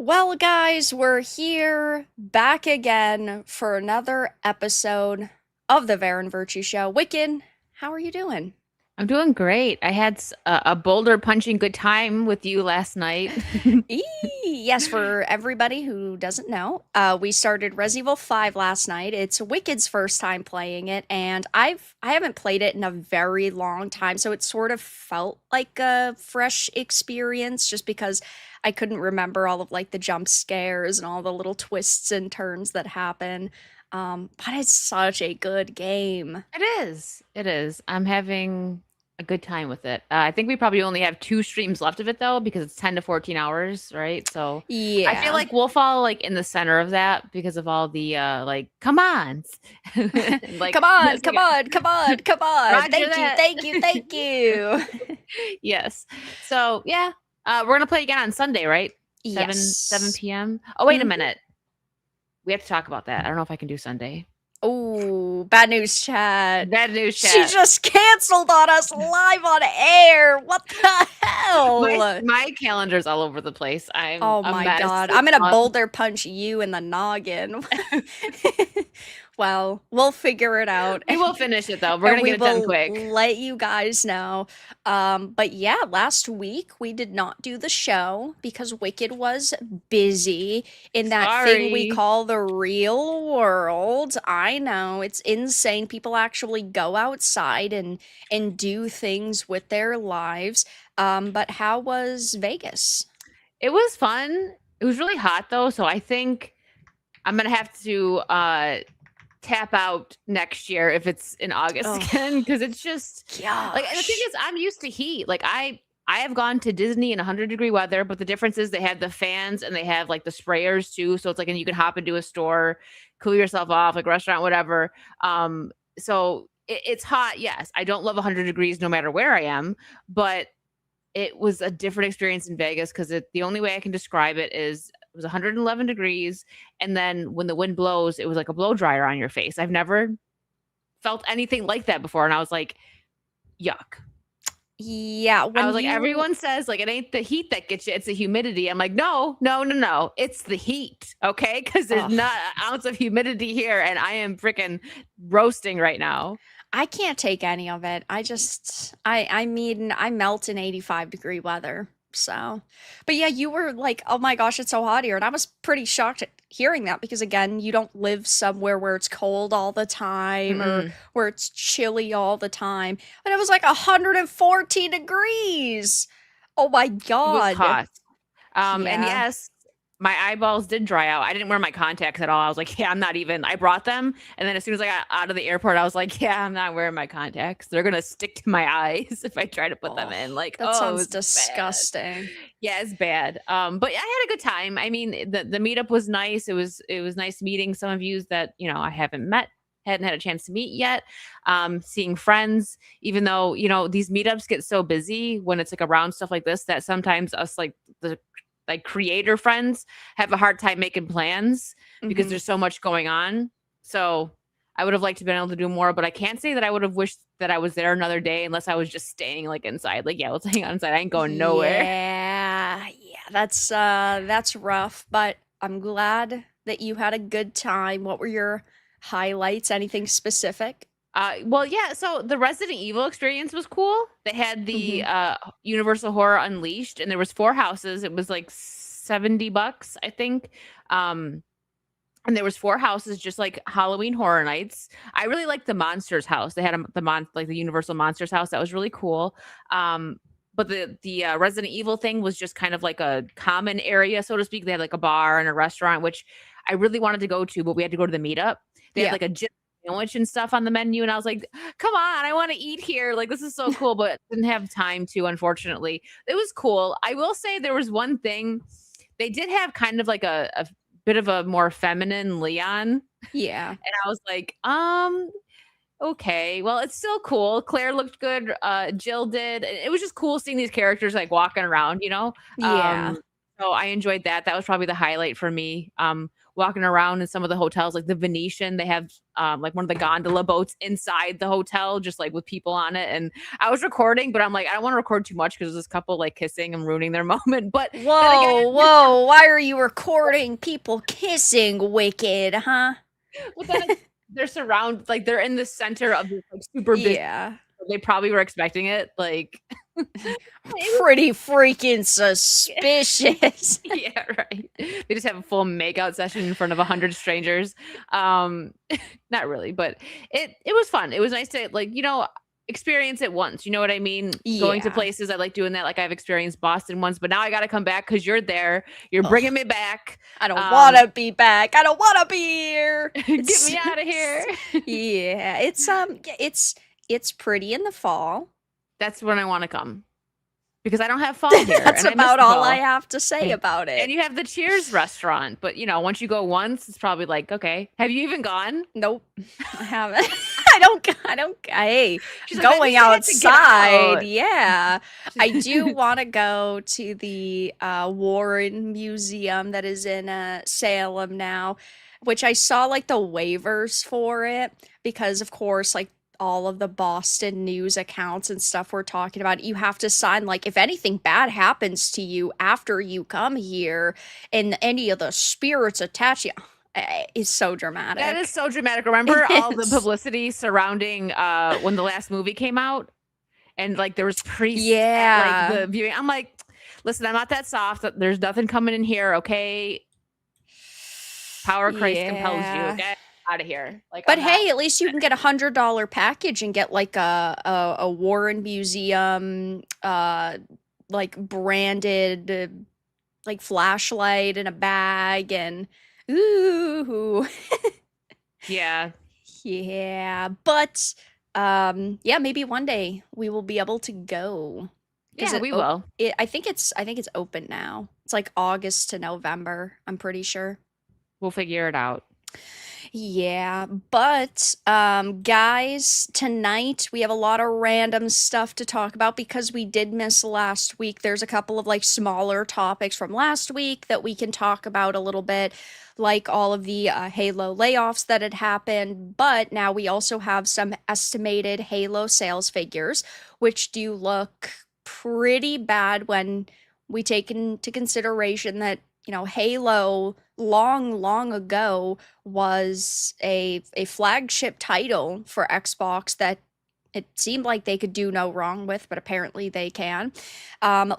Well, guys, we're here back again for another episode of the Varen Virtue Show. Wicked, how are you doing? I'm doing great. I had a boulder punching good time with you last night. Eee, yes, for everybody who doesn't know, we started Resident Evil 5 last night. It's Wicked's first time playing it, and I haven't played it in a very long time, so it sort of felt like a fresh experience just because I couldn't remember all of like the jump scares and all the little twists and turns that happen. But it's such a good game. It is. It is. I'm having a good time with it. I think we probably only have two streams left of it though, because it's 10 to 14 hours, right? So I feel Yeah. like we'll fall like in the center of that because of all the like come on. Like Come on, yes, come on, come on, come on. Roger Thank you, that. thank you, thank you. Yes. So yeah. We're gonna play again on Sunday, right? 7 Yes. p.m. Oh, wait a Mhm. minute. We have to talk about that. I don't know if I can do Sunday. Oh, bad news, chat. Bad news She chat. just canceled on us live on air. What the My hell? my calendar's all over the place. I'm Oh a my mess god. this I'm gonna month. boulder punch you in the noggin. Well, we'll figure it out. We will finish it though. We're And gonna we get it done will quick. let you guys know. But yeah, last week we did not do the show because Wicked was busy in that thing we Sorry. call the real world. I know it's insane. People actually go outside and do things with their lives. But how was Vegas? It was fun. It was really hot though, so I think I'm gonna have to tap out next year if it's in August Oh again because it's just like, and the thing gosh. is I'm used to heat. Like I have gone to Disney in 100-degree weather, but the difference is they have the fans and they have like the sprayers too, so it's like, and you can hop into a store, cool yourself off, like restaurant, whatever. So it's hot. Yes, I don't love 100 degrees no matter where I am, but it was a different experience in Vegas because the only way I can describe it is it was 111 degrees, and then when the wind blows, it was like a blow dryer on your face. I've never felt anything like that before, and I was like, yuck. Yeah, I when was like, you everyone says like it ain't the heat that gets you, it's the humidity. I'm like, no, no, no, no, it's the heat, okay? Because there's ugh. not an ounce of humidity here, and I am freaking roasting right now. I can't take any of it. I mean, I melt in 85-degree weather. So, but yeah, you were like, "Oh my gosh, it's so hot here." And I was pretty shocked at hearing that because again, you don't live somewhere where it's cold all the time or Mm-mm. where it's chilly all the time. And it was like 114 degrees. Oh my It was god. hot. And Yeah. yes, my eyeballs did dry out. I didn't wear my contacts at all. I was like, yeah, I'm not even. I brought them. And then as soon as I got out of the airport, I was like, yeah, I'm not wearing my contacts. They're going to stick to my eyes if I try to put them Oh, in. Like, that oh, it sounds was bad. disgusting. Yeah, it's bad. But I had a good time. I mean, the meetup was nice. It was nice meeting some of you that, I haven't met, hadn't had a chance to meet yet. Seeing friends, even though, these meetups get so busy when it's like around stuff like this that sometimes us like the like creator friends have a hard time making plans because Mhm. there's so much going on. So I would have liked to been able to do more, but I can't say that I would have wished that I was there another day unless I was just staying like inside. Like, yeah, let's hang out inside. I ain't going nowhere. Yeah, that's rough, but I'm glad that you had a good time. What were your highlights? Anything specific? Well, yeah. So the Resident Evil experience was cool. They had the Mhm. Universal Horror Unleashed, and there was 4 houses. It was like $70, I think. Um, and there was 4 houses, just like Halloween Horror Nights. I really liked the Monsters house. They had like the Universal Monsters house. That was really cool. But the Resident Evil thing was just kind of like a common area, so to speak. They had like a bar and a restaurant, which I really wanted to go to, but we had to go to the meetup. They had Yeah. like a gym sandwich and stuff on the menu, and I was like, "Come on, I want to eat here! Like this is so cool," but didn't have time to. Unfortunately, it was cool. I will say there was one thing they did have kind of like a bit of a more feminine Leon, and Yeah. I was like, okay, well, it's still cool. Claire looked good. Jill did. It was just cool seeing these characters like walking around. Yeah. So I enjoyed that. That was probably the highlight for me. walking around in some of the hotels, like the Venetian, they have like one of the gondola boats inside the hotel, just like with people on it. And I was recording, but I'm like, I don't want to record too much because there's this couple like kissing and ruining their moment. But then again, Whoa, whoa, why are you recording people kissing, Wicked, huh? but then they're surrounded, like they're in the center of this like super busy. Yeah. They probably were expecting it, like Pretty freaking suspicious. yeah, right. They just have a full makeout session in front of 100 strangers. Um, not really, but it was fun. It was nice to like, experience it once. You know what I mean? Going to Yeah. places, I like doing that. Like I've experienced Boston once, but now I got to come back because you're there. You're bringing Ugh, me back. I don't want to be back. I don't want to be here. Get me out of here. Yeah, it's pretty in the fall. That's when I want to come because I don't have fall here, That's and I miss about the all I fall. have to say about And it. you have the Cheers restaurant, but once you go once, it's probably like, okay, have you even gone? Nope, I haven't. I don't. Hey, She's like, maybe going you have to get outside. out. Yeah, I do want to go to the Warren Museum that is in Salem now, which I saw like the waivers for it because, of course, like all of the Boston news accounts and stuff we're talking about, you have to sign like if anything bad happens to you after you come here and any of the spirits attach you. Is so That is dramatic. so dramatic. Remember It all the is. publicity surrounding when the last movie came out and like there was priests at like Yeah. the viewing. I'm like, listen, I'm not that soft. There's nothing coming in here, okay? Power of Christ compels you. Yeah. Get out of here. Like But I'm not. hey, at least you can get $100 package and get like a Warren Museum like branded like flashlight in a bag and ooh. Yeah. Yeah, but yeah, maybe one day we will be able to go because Yeah, we will. I think it's open now. It's like August to November, I'm pretty sure. We'll figure it out. Yeah, but guys, tonight we have a lot of random stuff to talk about because we did miss last week. There's a couple of like smaller topics from last week that we can talk about a little bit, like all of the Halo layoffs that had happened, but now we also have some estimated Halo sales figures, which do look pretty bad when we take into consideration that, Halo long ago was a flagship title for Xbox that it seemed like they could do no wrong with, but apparently they can.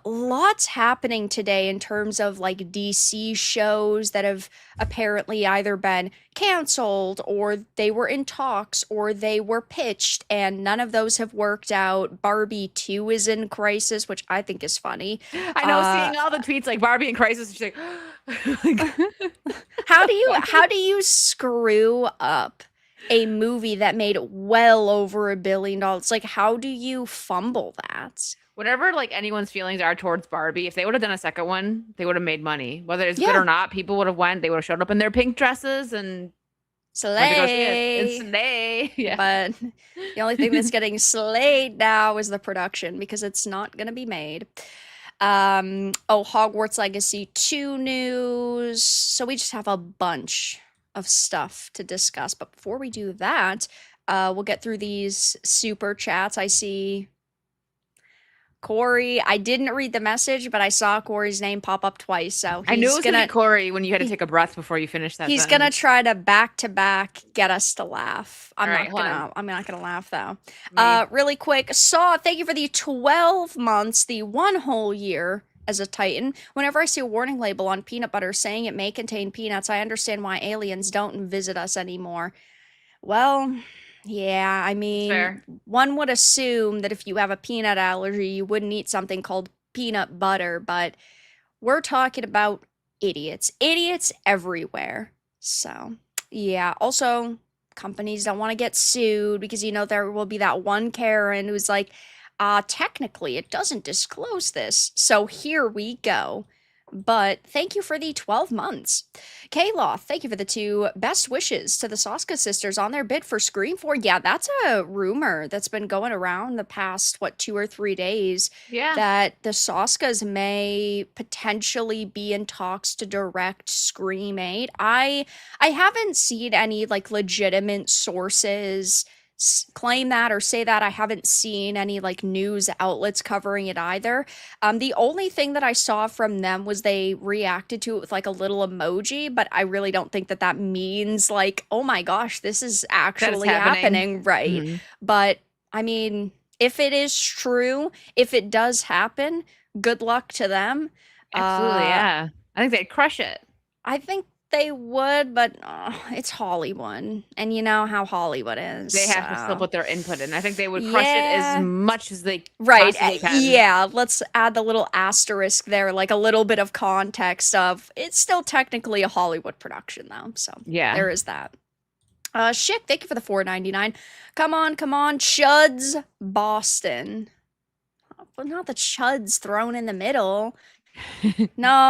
Lots happening today in terms of like DC shows that have apparently either been canceled or they were in talks or they were pitched, and none of those have worked out. Barbie 2 is in crisis, which I think is funny. I know, Uh, seeing all the tweets like Barbie in crisis, she's like, how do you screw up a movie that made well over $1 billion? Like, how do you fumble that? whatever like anyone's feelings are towards Barbie, if they would have done a second one, they would have made money. Whether it's good Yeah, or not, people would have went. They would have showed up in their pink dresses and went to go see it. And slay. slay. Yeah. But the only thing that's getting slayed now is the production because it's not gonna be made. Oh, Hogwarts Legacy 2 news. So we just have a bunch of stuff to discuss. But before we do that, we'll get through these super chats. I see Corey. I didn't read the message, but I saw Corey's name pop up twice. So I knew it he's was gonna be gonna Corey when you had to he, take a breath before you finished that he's gonna sentence. try to back get us to laugh. All right, hold on. I'm not gonna laugh though. Me. Really quick, Saw, thank you for the 12 months, the one whole year as a Titan. Whenever I see a warning label on peanut butter saying it may contain peanuts, I understand why aliens don't visit us anymore. Well, yeah, I It's mean, fair. one would assume that if you have a peanut allergy, you wouldn't eat something called peanut butter, but we're talking about idiots. Idiots everywhere. So, yeah. Also, companies don't want to get sued because, there will be that one Karen who's like, technically, it doesn't disclose this. So here we go. but thank you for the 12 months. Kayloth, thank you for the 2 best wishes to the Soska sisters on their bid for Scream 4. Yeah, that's a rumor that's been going around the past, what, 2 or 3 days, Yeah, that the Soskas may potentially be in talks to direct Scream 8. I haven't seen any like legitimate sources claim that or say that. I haven't seen any like news outlets covering it either. The only thing that I saw from them was they reacted to it with like a little emoji, but I really don't think that that means like, oh my gosh, this is that is actually happening. happening, right? Hmm. But I mean, if it is true, if it does happen, good luck to them. Absolutely, Uh, yeah. I think they'd crush it. I think they would, but it's Hollywood, and you know how Hollywood is, They have to still so put their input in. I think they would crush it as yeah. much as they Right. possibly can. Yeah. Let's add the little asterisk there, like a little bit of context of it's still technically a Hollywood production, though. So Yeah. there is that. Schick, thank you for the 4.99. Come on, Chuds, Boston. But not the Chuds thrown in the middle.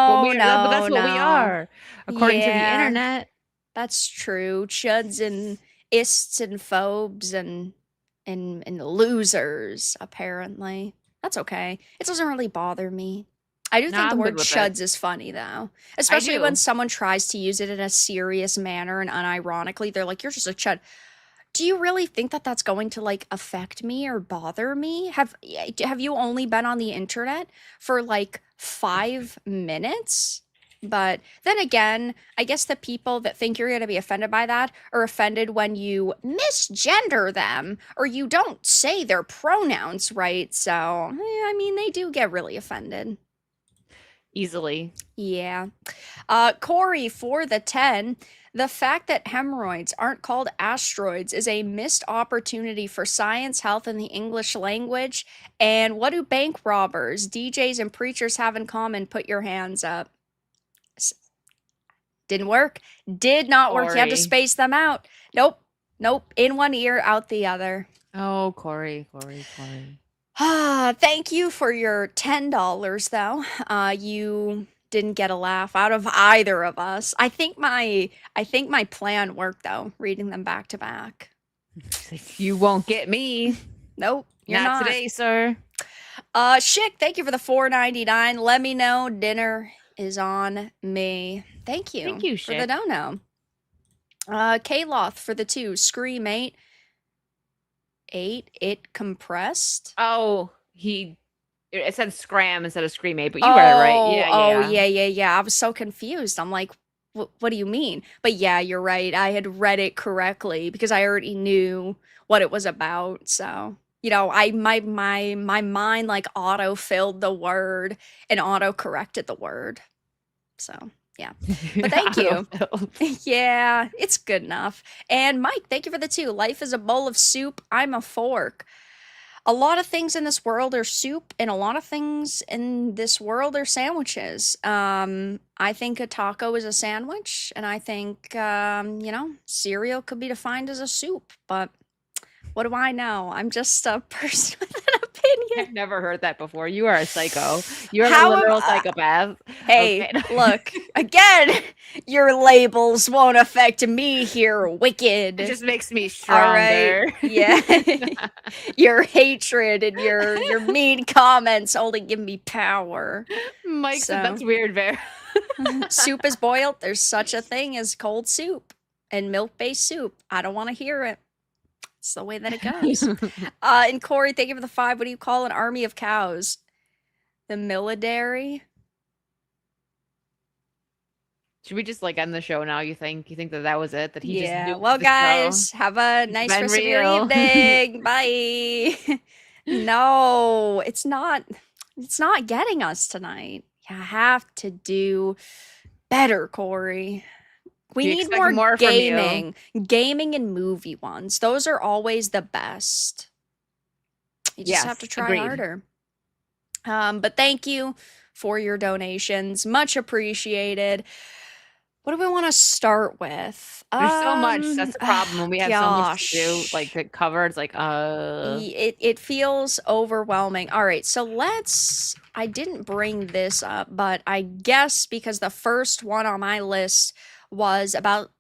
Well, No, but no, that's what we no. are, according to the Yeah, internet. that's true. Chuds and ists and phobes and losers, apparently. That's okay. It doesn't really bother me. I do No, think the I'm good word with it. chuds is funny though, I especially when do. someone tries to use it in a serious manner and unironically. They're like, "You're just a chud." Do you really think that that's going to like affect me or bother me? Have you only been on the internet for like 5 minutes? But then again, I guess the people that think you're going to be offended by that are offended when you misgender them or you don't say their pronouns right. So, I mean, they do get really offended. Easily. Yeah. Corey for the 10. The fact that hemorrhoids aren't called asteroids is a missed opportunity for science, health, and the English language. And what do bank robbers, DJs, and preachers have in common? Put your hands up. S- Didn't work. Did not work. You had to Corey. space them out. Nope. Nope. In one ear, out the other. Oh, Corey. Ah, thank you for your $10 though. You didn't get a laugh out of either of us. I think my plan worked though, reading them back to back. You won't get me. Nope, you're Not not. today, sir. Schick, thank you for the 4.99. Let me know dinner is on me. Thank Thank you you, for the shit. dono. Kaloth for the 2. Scream 8. 8. It compressed. Oh, it said scram instead of screamate, but you read it right. Oh, Yeah, oh, yeah. yeah, yeah, yeah. I was so confused. I'm like, what do you mean? But yeah, you're right. I had read it correctly because I already knew what it was about. So, my mind like auto filled the word and auto corrected the word. So, yeah. But thank you. Autofill. Yeah, it's good enough. And Mike, thank you for the 2. Life is a bowl of soup. I'm a fork. A lot of things in this world are soup, and a lot of things in this world are sandwiches. I think a taco is a sandwich, and I think, cereal could be defined as a soup. But what do I know? I'm just a person with an opinion. I've never heard that before. You are a psycho. You are a How am literal I? psychopath. Hey, Okay. look, again, your labels won't affect me here, It wicked. just makes me All right. stronger. Yeah. Your hatred and your mean comments only give me power. Mike said So, that's weird, Bear. soup is boiled. There's such a thing as cold soup and milk-based soup. I don't want to hear it. It's the way that it goes. And Corey, thank you for the 5. What do you call an army of cows? The military? Should we just like end the show now? You think? You think that was it? That he just Yeah. nuked Well, the show? guys, have a It's nice been rest of your real. evening. Bye. No, it's not. It's not getting us tonight. You have to do better, Corey. We We need expect more more from you. gaming and movie ones. Those are always the best. You just have to Yes, try agreed. harder. But thank you for your donations. Much appreciated. What do we want to start with? There's so much. That's the problem when we have so much to do, like, Gosh. to cover. It's like, It feels overwhelming. All right, so let's I didn't bring this up, but I guess because the first one on my list was about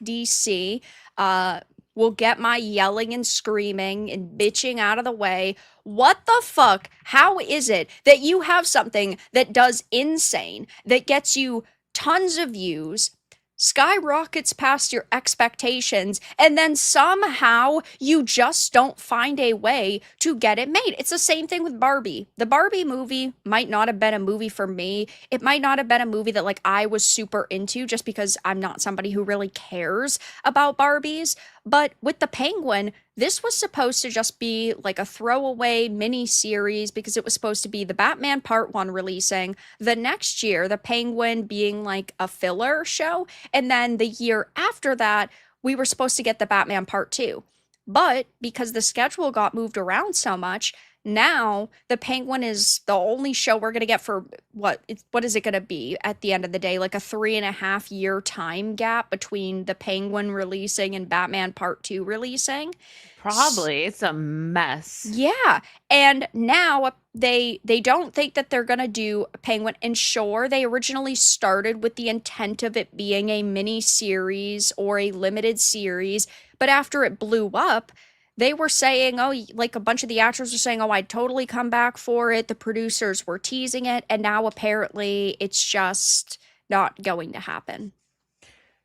DC, uh we'll get my yelling and screaming and bitching out of the way. What the fuck? How is it that you have something that does insane, that gets you tons of views, skyrockets past your expectations, and then somehow you just don't find a way to get it made? It's the same thing with Barbie. The Barbie movie might not have been a movie for me. It might not have been a movie that like I was super into just because I'm not somebody who really cares about Barbies. But with the Penguin, this was supposed to just be like a throwaway mini series because it was supposed to be the Batman Part 1 releasing, the next year, the Penguin being like a filler show, and then the year after that, we were supposed to get the Batman Part 2. But because the schedule got moved around so much, now the Penguin is the only show we're going to get for what is it going to be at the end of the day? Like a 3.5 year time gap between the Penguin releasing and Batman Part 2 releasing. probably. It's a mess. Yeah. And now they don't think that they're going to do Penguin. And sure, they originally started with the intent of it being a mini series or a limited series, but after it blew up, they were saying, oh, like a bunch of the actors were saying, oh, I'd totally come back for it. The producers were teasing it, and now apparently it's just not going to happen.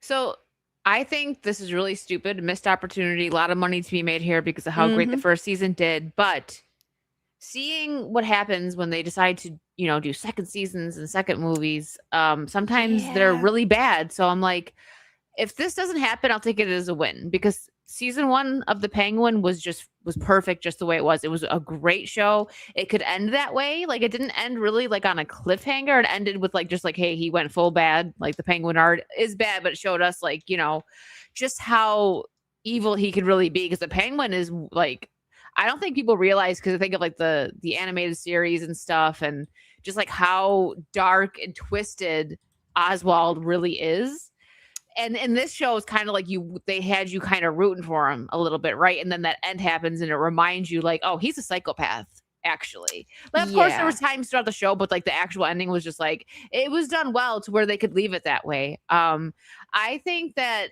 So I think this is really stupid, missed opportunity, a lot of money to be made here because of how great the Mhm. first season did. But seeing what happens when they decide to, do second seasons and second movies, sometimes they're Yeah. really bad. So I'm like, if this doesn't happen, I'll take it as a win because season 1 of The Penguin was perfect just the way it was. It was a great show. It could end that way. Like it didn't end really like on a cliffhanger. It ended with like just like, hey, he went full bad. Like the Penguin art is bad, but it showed us like, just how evil he could really be because the Penguin is like I don't think people realize because I think of like the animated series and stuff and just like how dark and twisted Oswald really is. And in this show it's kind of like they had you kind of rooting for him a little bit, right? And then that end happens and it reminds you like, oh, he's a psychopath actually. But of course there Yeah. was times throughout the show, but like the actual ending was just like it was done well to where they could leave it that way. I think that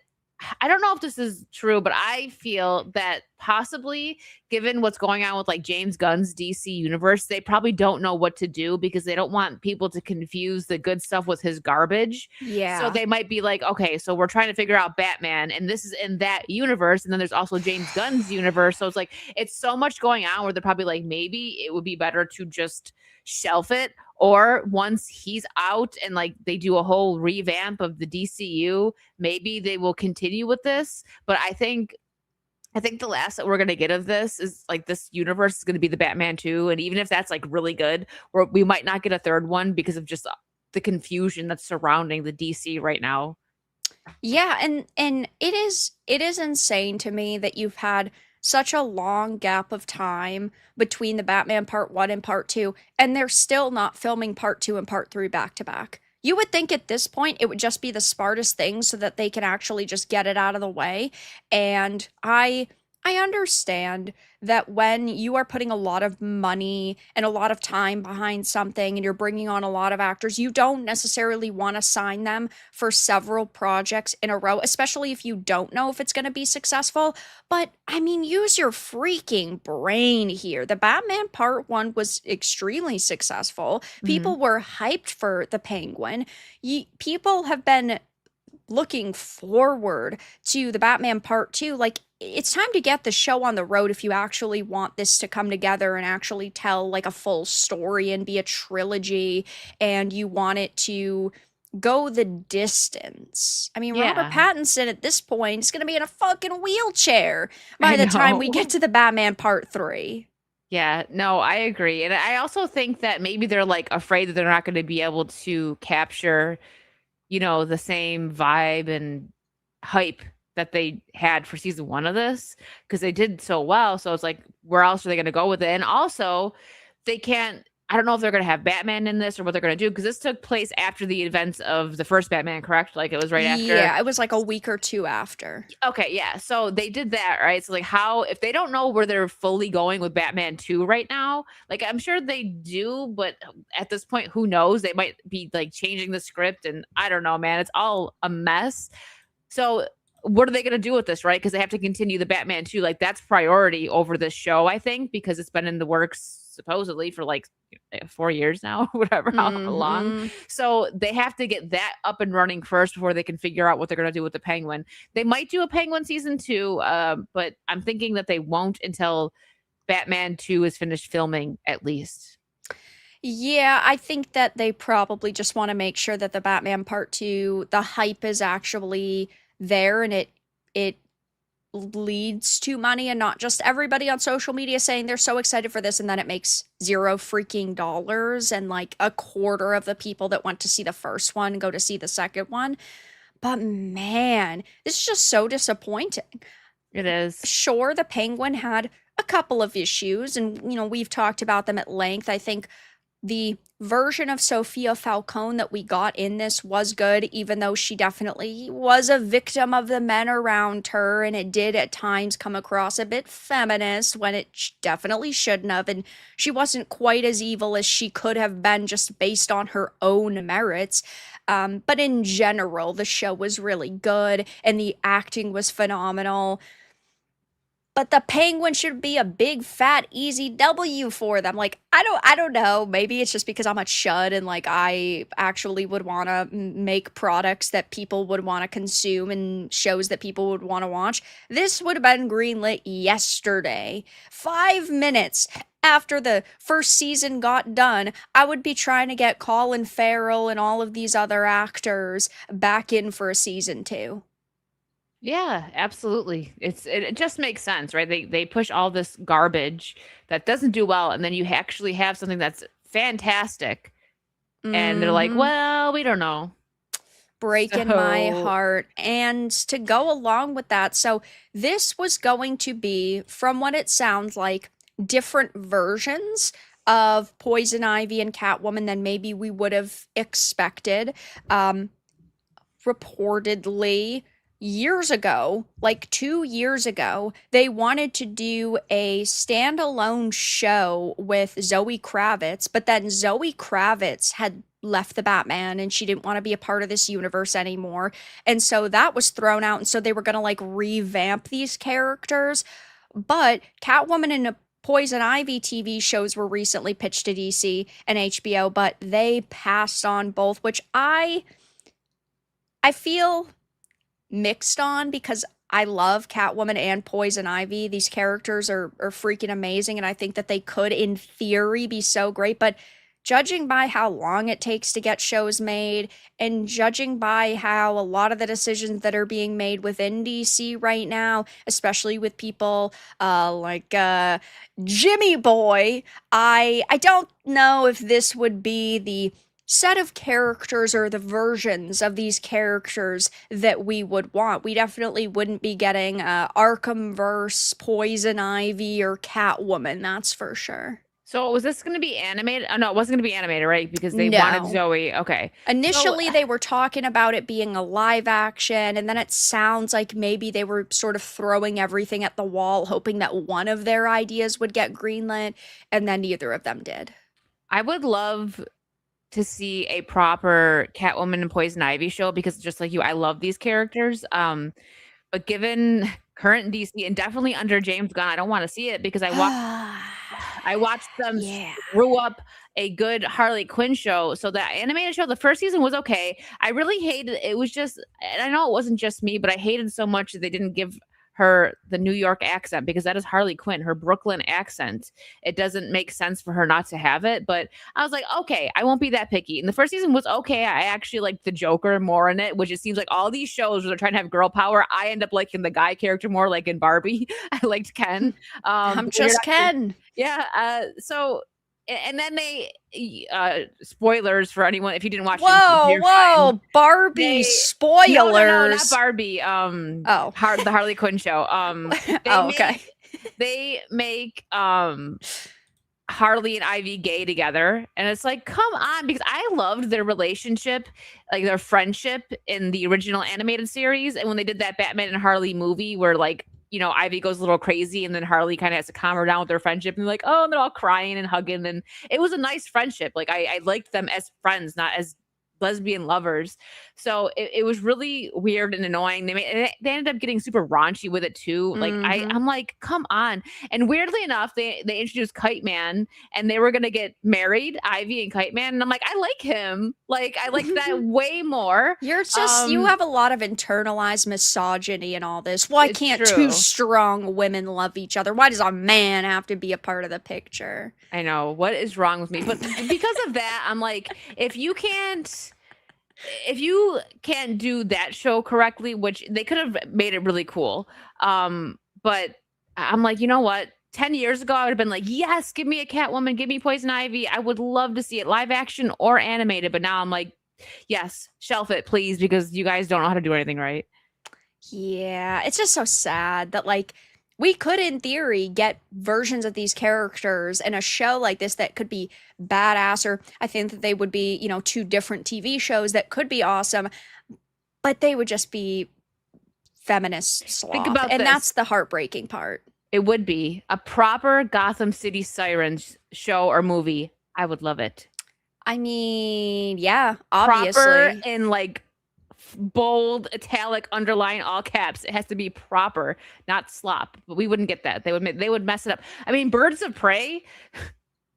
I don't know if this is true, but I feel that possibly, given what's going on with like James Gunn's DC universe, they probably don't know what to do because they don't want people to confuse the good stuff with his garbage. So Yeah. they might be like, okay, so we're trying to figure out Batman, and this is in that universe, and then there's also James Gunn's universe. So it's like it's so much going on where they're probably like, maybe it would be better to just shelf it or once he's out and like they do a whole revamp of the DCU, maybe they will continue with this. But I think the last that we're gonna get of this is like this universe is gonna be the Batman 2. And even if that's like really good, we might not get a third one because of just the confusion that's surrounding the DC right now. Yeah, and it is insane to me that you've had such a long gap of time between the Batman Part 1 and Part 2, and they're still not filming Part 2 and Part 3 back to back. You would think at this point it would just be the smartest thing so that they can actually just get it out of the way. And I understand that when you are putting a lot of money and a lot of time behind something and you're bringing on a lot of actors, you don't necessarily want to sign them for several projects in a row, especially if you don't know if it's going to be successful. But I mean, use your freaking brain here. The Batman Part 1 was extremely successful. Mhm. People were hyped for the Penguin. People have been looking forward to the Batman Part 2. Like, it's time to get the show on the road if you actually want this to come together and actually tell like a full story and be a trilogy, and you want it to go the distance. I mean, Robert Yeah, Pattinson at this point is going to be in a fucking wheelchair I by the time we get know. to the Batman Part 3. Yeah, no, I agree. And I also think that maybe they're like afraid that they're not going to be able to capture the same vibe and hype that they had for season 1 of this because they did so well. So it's like, where else are they going to go with it? And also, they can't. I don't know if they're gonna have Batman in this or what they're gonna do because this took place after the events of the first Batman, correct? Like, it was right after? Yeah, it was like a week or 2 after. Okay, yeah, so they did that, right? So, like, how if they don't know where they're fully going with Batman 2 right now, like, I'm sure they do, but at this point, who knows? They might be, like, changing the script, and I don't know, man, it's all a mess. So, what are they gonna do with this, right? Because they have to continue the Batman 2, like, that's priority over this show, I think, because it's been in the works supposedly for, like, 4 years now, whatever, how long. Mhm. So, they have to get that up and running first before they can figure out what they're gonna do with the Penguin. They might do a Penguin season 2, but I'm thinking that they won't until Batman 2 is finished filming, at least. Yeah, I think that they probably just wanna make sure that the Batman Part 2, the hype is actually there and it leads to money and not just everybody on social media saying they're so excited for this and then it makes 0 freaking dollars and like a quarter of the people that went to see the first one go to see the second one. But man, this is just so disappointing. It is. Sure, the Penguin had a couple of issues and we've talked about them at length. I think the version of Sophia Falcone that we got in this was good, even though she definitely was a victim of the men around her, and it did at times come across a bit feminist when it definitely shouldn't have, and she wasn't quite as evil as she could have been just based on her own merits. But in general, the show was really good, and the acting was phenomenal. But the Penguin should be a big fat easy W for them. Like I don't know. Maybe it's just because I'm a chud and like I actually would want to make products that people would want to consume and shows that people would want to watch. This would have been greenlit yesterday. 5 minutes after the first season got done, I would be trying to get Colin Farrell and all of these other actors back in for a season 2. Yeah, absolutely. It just makes sense, right? They push all this garbage that doesn't do well, and then you actually have something that's fantastic, and they're like, Mhm. "Well, we don't know." Breaking my So heart. And to go along with that, so this was going to be, from what it sounds like, different versions of Poison Ivy and Catwoman than maybe we would have expected. Um, Reportedly, years ago, like 2 years ago, they wanted to do a standalone show with Zoe Kravitz, but then Zoe Kravitz had left the Batman and she didn't want to be a part of this universe anymore. And so that was thrown out. And so they were going to like revamp these characters. But Catwoman and Poison Ivy TV shows were recently pitched to DC and HBO, but they passed on both, which I feel mixed on because I love Catwoman and Poison Ivy. These characters are freaking amazing, and I think that they could, in theory, be so great. But judging by how long it takes to get shows made, and judging by how a lot of the decisions that are being made within DC right now, especially with people like Jimmy Boy, I don't know if this would be the set of characters or the versions of these characters that we would want. We definitely wouldn't be getting Arkhamverse, Poison Ivy, or Catwoman, that's for sure. so was this gonna be animated? Oh, no, it wasn't gonna be animated, right? Because they wanted No. Zoe. Okay. So Initially, they were talking about it being a live action, and then it sounds like maybe they were sort of throwing everything at the wall, hoping that one of their ideas would get greenlit, and then neither of them did. I would love to see a proper Catwoman and Poison Ivy show because just like you, I love these characters. But given current DC and definitely under James Gunn, I don't want to see it because I watched them Yeah. screw up a good Harley Quinn show. So that animated show, the first season was okay. I really hated it. It was just, and I know it wasn't just me, but I hated so much that they didn't give her the New York accent because that is Harley Quinn, her Brooklyn accent. It doesn't make sense for her not to have it. But I was like, okay, I won't be that picky. And the first season was okay. I actually liked the Joker more in it, which it seems like all these shows where they're trying to have girl power, I end up liking the guy character more, like in Barbie. I liked Ken. I'm But you're just not Ken. yeah, so and then spoilers for anyone if you didn't watch it, Whoa, you're fine. whoa, Barbie They no, not spoilers. Barbie, Oh. the Harley Quinn show. They Oh, make okay. they make, Harley and Ivy gay together. And it's like, come on, because I loved their relationship, like their friendship in the original animated series. And when they did that Batman and Harley movie where like, you know, Ivy goes a little crazy and then Harley kind of has to calm her down with their friendship and like, oh, and they're all crying and hugging. And it was a nice friendship. Like I liked them as friends, not as lesbian lovers. So it was really weird and annoying. They ended up getting super raunchy with it too. Like Mhm. I'm like, come on. And weirdly enough, they introduced Kite Man and they were gonna get married, Ivy and Kite Man. And I'm like, I like him. Like I like that way more. You have a lot of internalized misogyny and all this. Why It's can't two true. strong women love each other? Why does a man have to be a part of the picture? I know. What is wrong with me? But because of that, I'm like, if you can't do that show correctly, which they could have made it really cool. But I'm like, you know what? 10 years ago, I would have been like, yes, give me a Catwoman, give me Poison Ivy. I would love to see it live action or animated. But now I'm like, yes, shelf it, please, because you guys don't know how to do anything right. Yeah, it's just so sad that like we could in theory get versions of these characters in a show like this that could be badass, or I think that they would be, two different TV shows that could be awesome, but they would just be feminist Think slop. about And this. that's the heartbreaking part. It would be a proper Gotham City Sirens show or movie. I would love it. I mean, yeah, Proper obviously. in like bold, italic, underline, all caps. It has to be proper, not slop. But we wouldn't get that. They would mess it up. I mean, Birds of Prey.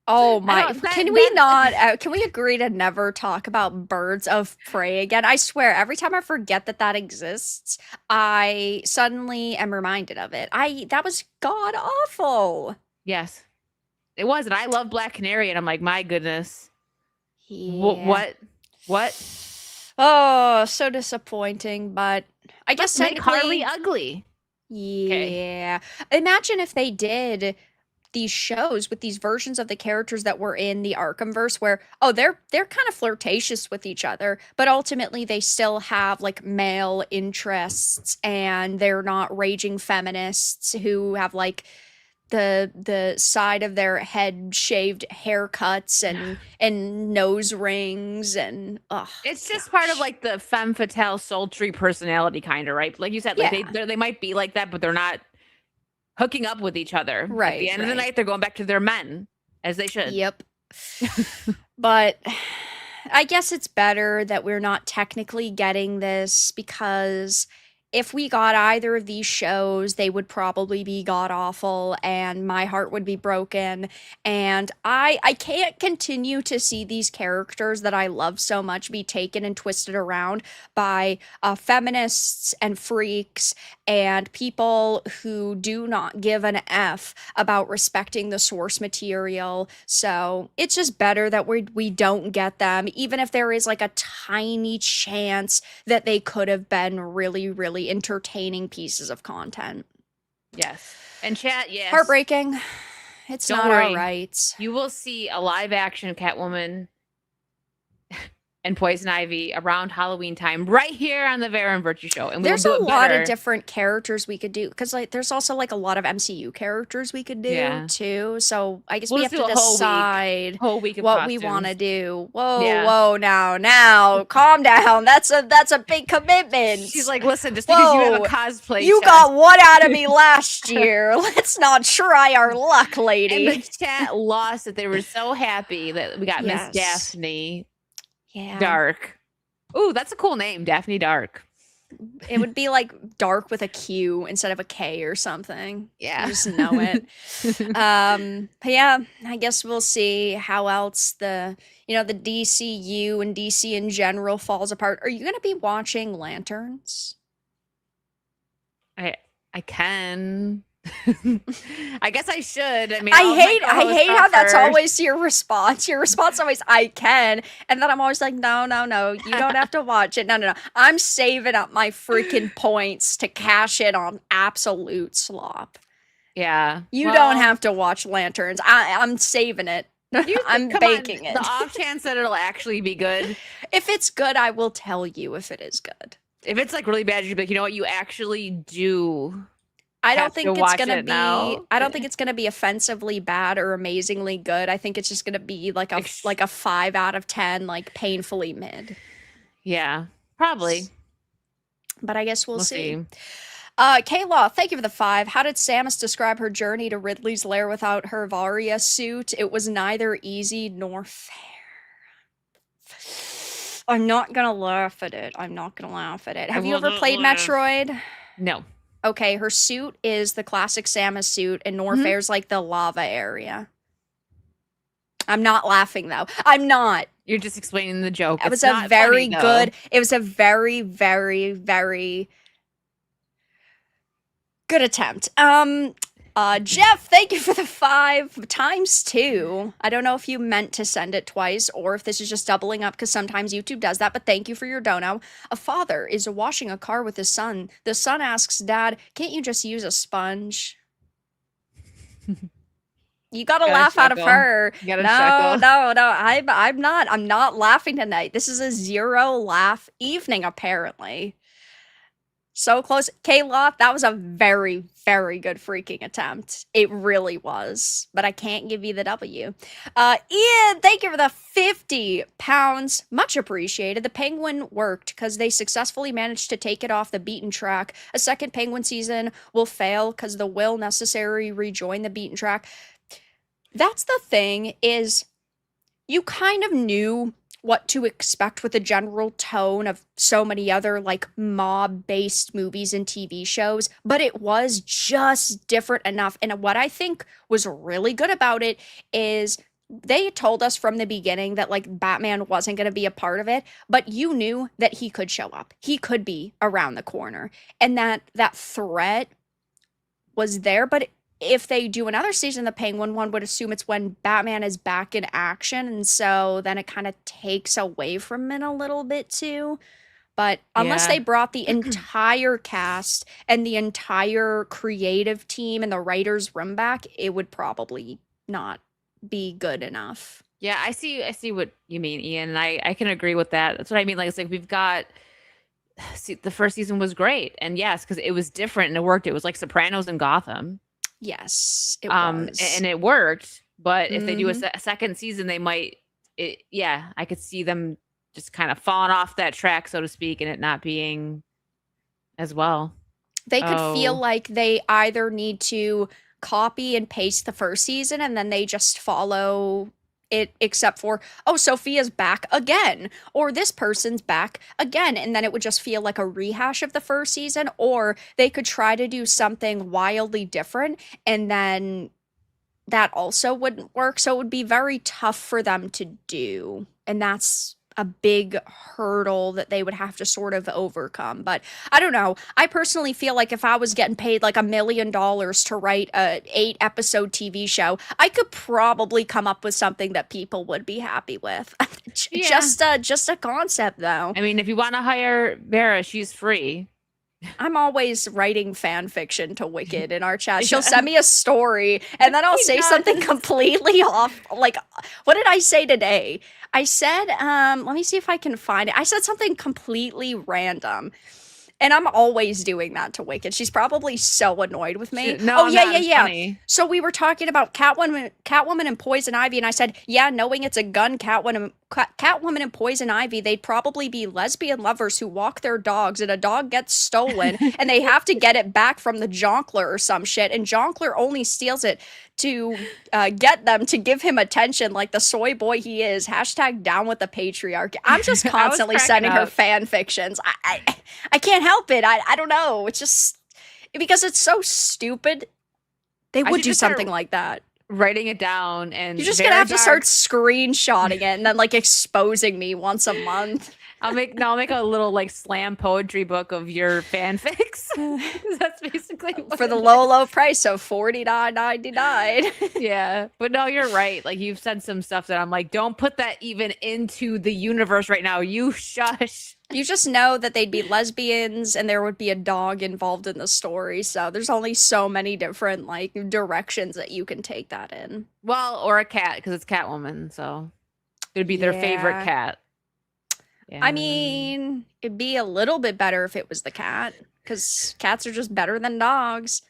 Oh I my, don't that can we that not, can we agree to never talk about Birds of Prey again? I swear, every time I forget that that exists, I suddenly am reminded of it. That was god awful. yes, it was, and I love Black Canary, and I'm like, my goodness, Yeah. what, what? Oh, so disappointing, but I guess Let's make Harley technically, ugly. Okay. yeah. Imagine if they did these shows with these versions of the characters that were in the Arkhamverse where they're kind of flirtatious with each other, but ultimately they still have like male interests and they're not raging feminists who have like the side of their head shaved haircuts and nose rings and oh It's just part of gosh. like the femme fatale, sultry personality, kind of, right? Like you said, like Yeah, they might be like that, but they're not hooking up with each other. At the right, end of the right. night, they're going back to their men, as they should. Yep. But I guess it's better that we're not technically getting this because if we got either of these shows, they would probably be god awful and my heart would be broken. And I can't continue to see these characters that I love so much be taken and twisted around by feminists and freaks and people who do not give an F about respecting the source material. So it's just better that we don't get them, even if there is like a tiny chance that they could have been really, really entertaining pieces of content. Yes. And chat, yes. Heartbreaking. It's Don't not our worry. rights. You will see a live action Catwoman and Poison Ivy around Halloween time right here on the Vara and Virtue Show. And we will There's do a it lot of better. different characters we could do because like there's also like a lot of MCU characters we could do Yeah. too. So I guess We'll we just have do to a whole week. decide Whole week of what we want to costumes. do. Whoa, Yeah. whoa, now, calm down. That's a big commitment. She's like, listen, just because you have a Whoa, cosplay you chest. got one out of me last year. Let's not try our luck, And the lady. chat lost it. They were so happy that we got Miss Yes. Daphne Yeah. Dark. Ooh, that's a cool name, Daphne Dark. It would be like dark with a Q instead of a K or something. You Yeah. just know it. But yeah, I guess we'll see how else the DCU and DC in general falls apart. Are you going to be watching Lanterns? I can. I guess I should. I mean, I all of my hate I co-hosts hate how that's offer. always your response. Your response always I can, and then I'm always like, no, no, no, you don't have to watch it. No, no, no. I'm saving up my freaking points to cash in on absolute slop. Yeah. You don't Well, have to watch Lanterns. I'm saving it. you I'm come on. baking it. The off chance that it'll actually be good. If it's good, I will tell you if it is good. If it's like really bad, you'd be like, you know what? You actually do. I don't Have to think it's watch gonna it be now. I don't think it's gonna be offensively bad or amazingly good. I think it's just gonna be like Ex- a 5 out of 10, like painfully mid. Yeah, probably. But I guess we'll We'll see. see. Kayla, thank you for the 5. How did Samus describe her journey to Ridley's lair without her Varia suit? It was neither easy nor fair. I'm not gonna laugh at it. I'm not gonna laugh at it. I Have you will ever not played laugh. Metroid? No. Okay, her suit is the classic Samus suit, and Mhm. Norfair's like the lava area. I'm not laughing though. I'm not. You're just explaining the joke. It was It's a not funny very though. good, it was a very, very, very good attempt. Jeff, thank you for the 5 times 2. I don't know if you meant to send it twice or if this is just doubling up because sometimes YouTube does that, but thank you for your dono. A father is washing a car with his son. The son asks dad, "Can't you just use a sponge?" You gotta Gotta laugh out of chuckle. her. Gotta No, chuckle. no, no. I'm not laughing tonight. This is a 0 laugh evening, apparently. So close. Kayla, that was a very, very good freaking attempt. It really was. But I can't give you the W. Ian, thank you for the 50 pounds. Much appreciated. The Penguin worked because they successfully managed to take it off the beaten track. A second Penguin season will fail because the will necessary rejoin the beaten track. That's the thing is you kind of knew what to expect with the general tone of so many other like mob based movies and TV shows, but it was just different enough. And what I think was really good about it is they told us from the beginning that like Batman wasn't going to be a part of it, but you knew that he could show up. He could be around the corner. And that threat was there, but if they do another season of the Penguin, one would assume it's when Batman is back in action, and so then it kind of takes away from it a little bit too. But unless Yeah. they brought the entire cast and the entire creative team and the writers' room back, it would probably not be good enough. Yeah, I see what you mean, Ian, and I can agree with that. That's what I mean. Like it's like we've got see, the first season was great, and yes, because it was different and it worked. It was like Sopranos and Gotham, Yes, it was. and it worked. But if they do Hmm. a second season, they might. Yeah, I could see them just kind of falling off that track, so to speak, and it not being as well. They could feel Oh, like they either need to copy and paste the first season and then they just follow it, except for, oh, Sophia's back again, or this person's back again, and then it would just feel like a rehash of the first season, or they could try to do something wildly different and then that also wouldn't work. So it would be very tough for them to do. And that's a big hurdle that they would have to sort of overcome. But I don't know. I personally feel like if I was getting paid like $1 million to write a 8 episode TV show, I could probably come up with something that people would be happy with. yeah. Just a concept though. I mean, if you want to hire Vara, she's free. I'm always writing fan fiction to Wicked in our chat. She'll Yeah, send me a story and then I'll he say something does. completely off. Like, what did I say today? I said, let me see if I can find it. I said something completely random. And I'm always doing that to Wicked. She's probably so annoyed with me. No, Oh I'm yeah, not. yeah, It's yeah. funny. So we were talking about Catwoman and Poison Ivy, and I said, yeah, knowing it's a gun, Catwoman and Poison Ivy, they'd probably be lesbian lovers who walk their dogs, and a dog gets stolen, and they have to get it back from the Jonkler or some shit, and Jonkler only steals it to get them to give him attention like the soy boy he is. Hashtag down with the patriarchy. I'm just I was constantly cracking sending her up. fan fictions. I can't help it. I don't know. It's just because it's so stupid. They I would should do just something start like that. writing it down You're and just gonna have to start Varadark. screenshotting it and then like exposing me once a month. I'll make a little like slam poetry book of your fanfics. 'Cause that's basically what For the it low, is. low price of $49.99. Yeah. But no, you're right. Like you've said some stuff that I'm like, don't put that even into the universe right now. You shush. You just know that they'd be lesbians and there would be a dog involved in the story. So there's only so many different like directions that you can take that in. Well, or a cat, because it's Catwoman, so it'd be their favorite Yeah. cat. I Yeah. mean, it'd be a little bit better if it was the cat, because cats are just better than dogs.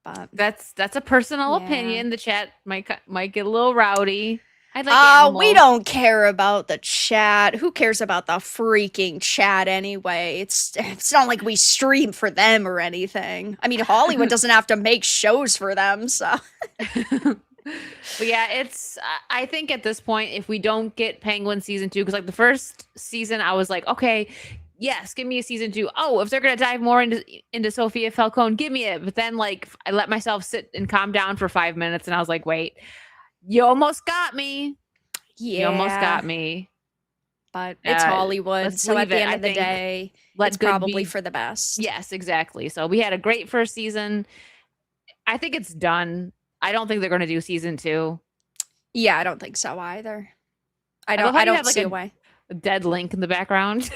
But That's a personal yeah. opinion. The chat might get a little rowdy. I like We animals. don't care about the chat. Who cares about the freaking chat anyway? It's not like we stream for them or anything. I mean, Hollywood doesn't have to make shows for them, so But yeah, I think at this point, if we don't get Penguin season 2, because like the first season, I was like, okay, yes, give me a season 2. Oh, if they're gonna dive more into Sophia Falcone, give me it. But then like I let myself sit and calm down for 5 minutes, and I was like, wait, you almost got me. You almost yeah. got me. But it's Hollywood, Let's so at leave the it. end I of the think day, it's let good probably be. for the best. Yes, exactly. So we had a great first season. I think it's done. I don't think they're going to do season 2. Yeah, I don't think so either. I I don't love how I you don't have like see a way. a dead link in the background.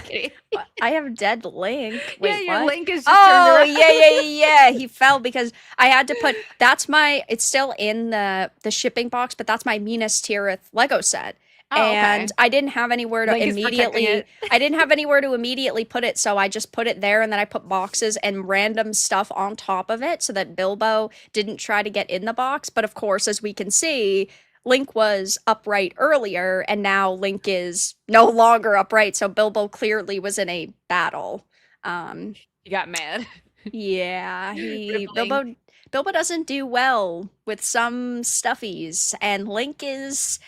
Kidding. What? I have dead Link. Yeah, Wait, your what? link is just turned Oh, around. yeah, yeah, yeah. He fell because I had to put that's my it's still in the shipping box, but that's my Minas Tirith Lego set. Oh, And okay. I didn't have anywhere to Link is protecting immediately it. I didn't have anywhere to immediately put it, so I just put it there and then I put boxes and random stuff on top of it so that Bilbo didn't try to get in the box. But of course, as we can see, Link was upright earlier, and now Link is no longer upright, so Bilbo clearly was in a battle. Um, You got mad. yeah, Rip he Link. Bilbo doesn't do well with some stuffies, and Link's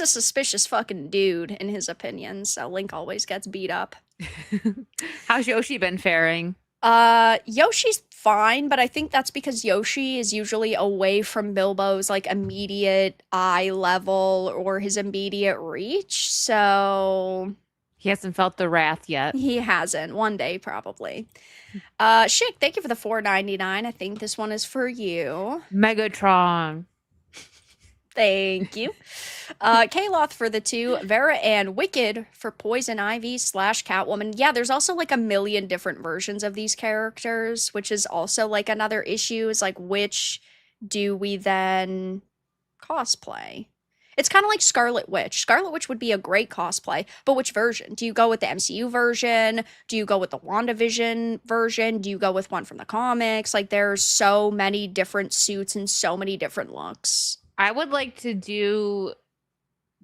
a suspicious fucking dude in his opinion, so Link always gets beat up. How's Yoshi been faring? Yoshi's fine, but I think that's because Yoshi is usually away from Bilbo's like immediate eye level or his immediate reach, so He hasn't felt the wrath yet. he hasn't. One day probably. Shik, thank you for the 4.99. I think this one is for you. Megatron. Thank you. Kaloth for the 2, Vera and Wicked for Poison Ivy slash Catwoman. Yeah, there's also like a million different versions of these characters, which is also like another issue, is like which do we then cosplay? It's kind of like Scarlet Witch. Scarlet Witch would be a great cosplay, but which version? Do you go with the MCU version? Do you go with the WandaVision version? Do you go with one from the comics? Like there's so many different suits and so many different looks. I would like to do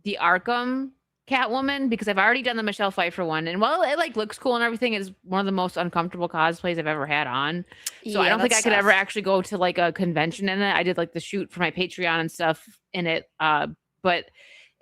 the Arkham Catwoman because I've already done the Michelle Pfeiffer one, and while it like looks cool and everything, it is one of the most uncomfortable cosplays I've ever had on. So I Yeah, don't think I that's could ever tough. actually go to like a convention in it. I did like the shoot for my Patreon and stuff in it, but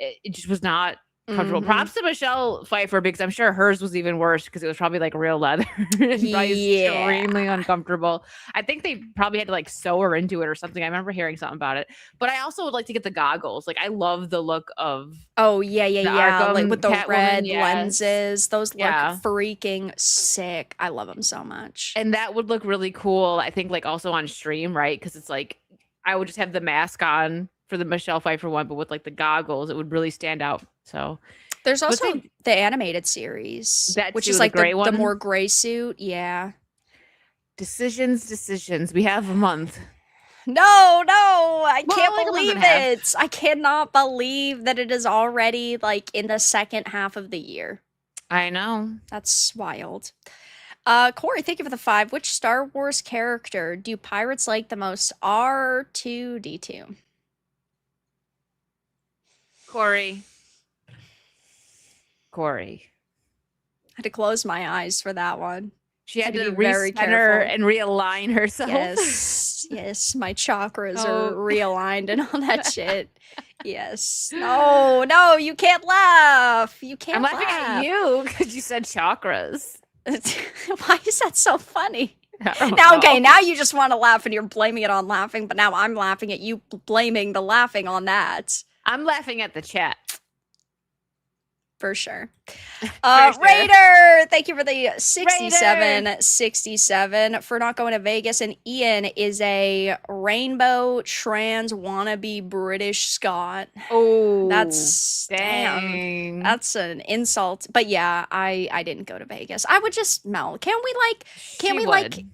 it just was not comfortable. Mm-hmm. Props to Michelle Pfeiffer because I'm sure hers was even worse because it was probably like real leather and probably Yeah. extremely uncomfortable. I think they probably had to like sew her into it or something. I remember hearing something about it. But I also would like to get the goggles. Like I love the look of Oh, yeah, yeah, the yeah. Like with Arkham the Catwoman. red Yes. lenses. Those look Yeah. freaking sick. I love them so much. And that would look really cool. I think like also on stream, right? Because it's like I would just have the mask on for the Michelle Pfeiffer one, but with like the goggles, it would really stand out. So, There's but also they the animated series, that which too, is the like gray the one. more gray suit. Yeah. Decisions. We have a month. No, no, I Well, can't like a month believe and a half. it. I cannot believe that it is already like in the second half of the year. I know. That's wild. Corey, thank you for the 5. Which Star Wars character do pirates like the most? R2D2. Corey. Corey. I had to close my eyes for that one. She had To to be very recenter careful. and realign herself. Yes, yes, my chakras are Oh. realigned and all that shit. Yes. No, no, you can't laugh. You I'm can't laughing at laugh. you because you said chakras. Why is that so funny? I don't Now, okay, know. now you just want to laugh and you're blaming it on laughing, but now I'm laughing at you blaming the laughing on that. I'm laughing at the chat. For sure. For sure. Raider, thank you for the Raider! 67 for not going to Vegas. And Ian is a rainbow trans wannabe British Scot. Oh, That's damn. dang. That's an insult. But yeah, I didn't go to Vegas. I would just Mel. Can we She like would.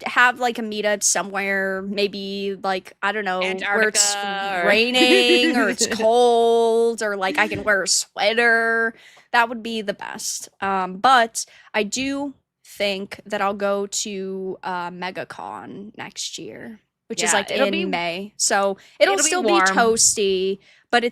have like a meetup somewhere, maybe like I don't know, where it's Antarctica or raining or it's cold or like I can wear a sweater. That would be the best. But I do think that I'll go to MegaCon next year, which is Yeah, like in May. So it'll it'll be still be warm. toasty, but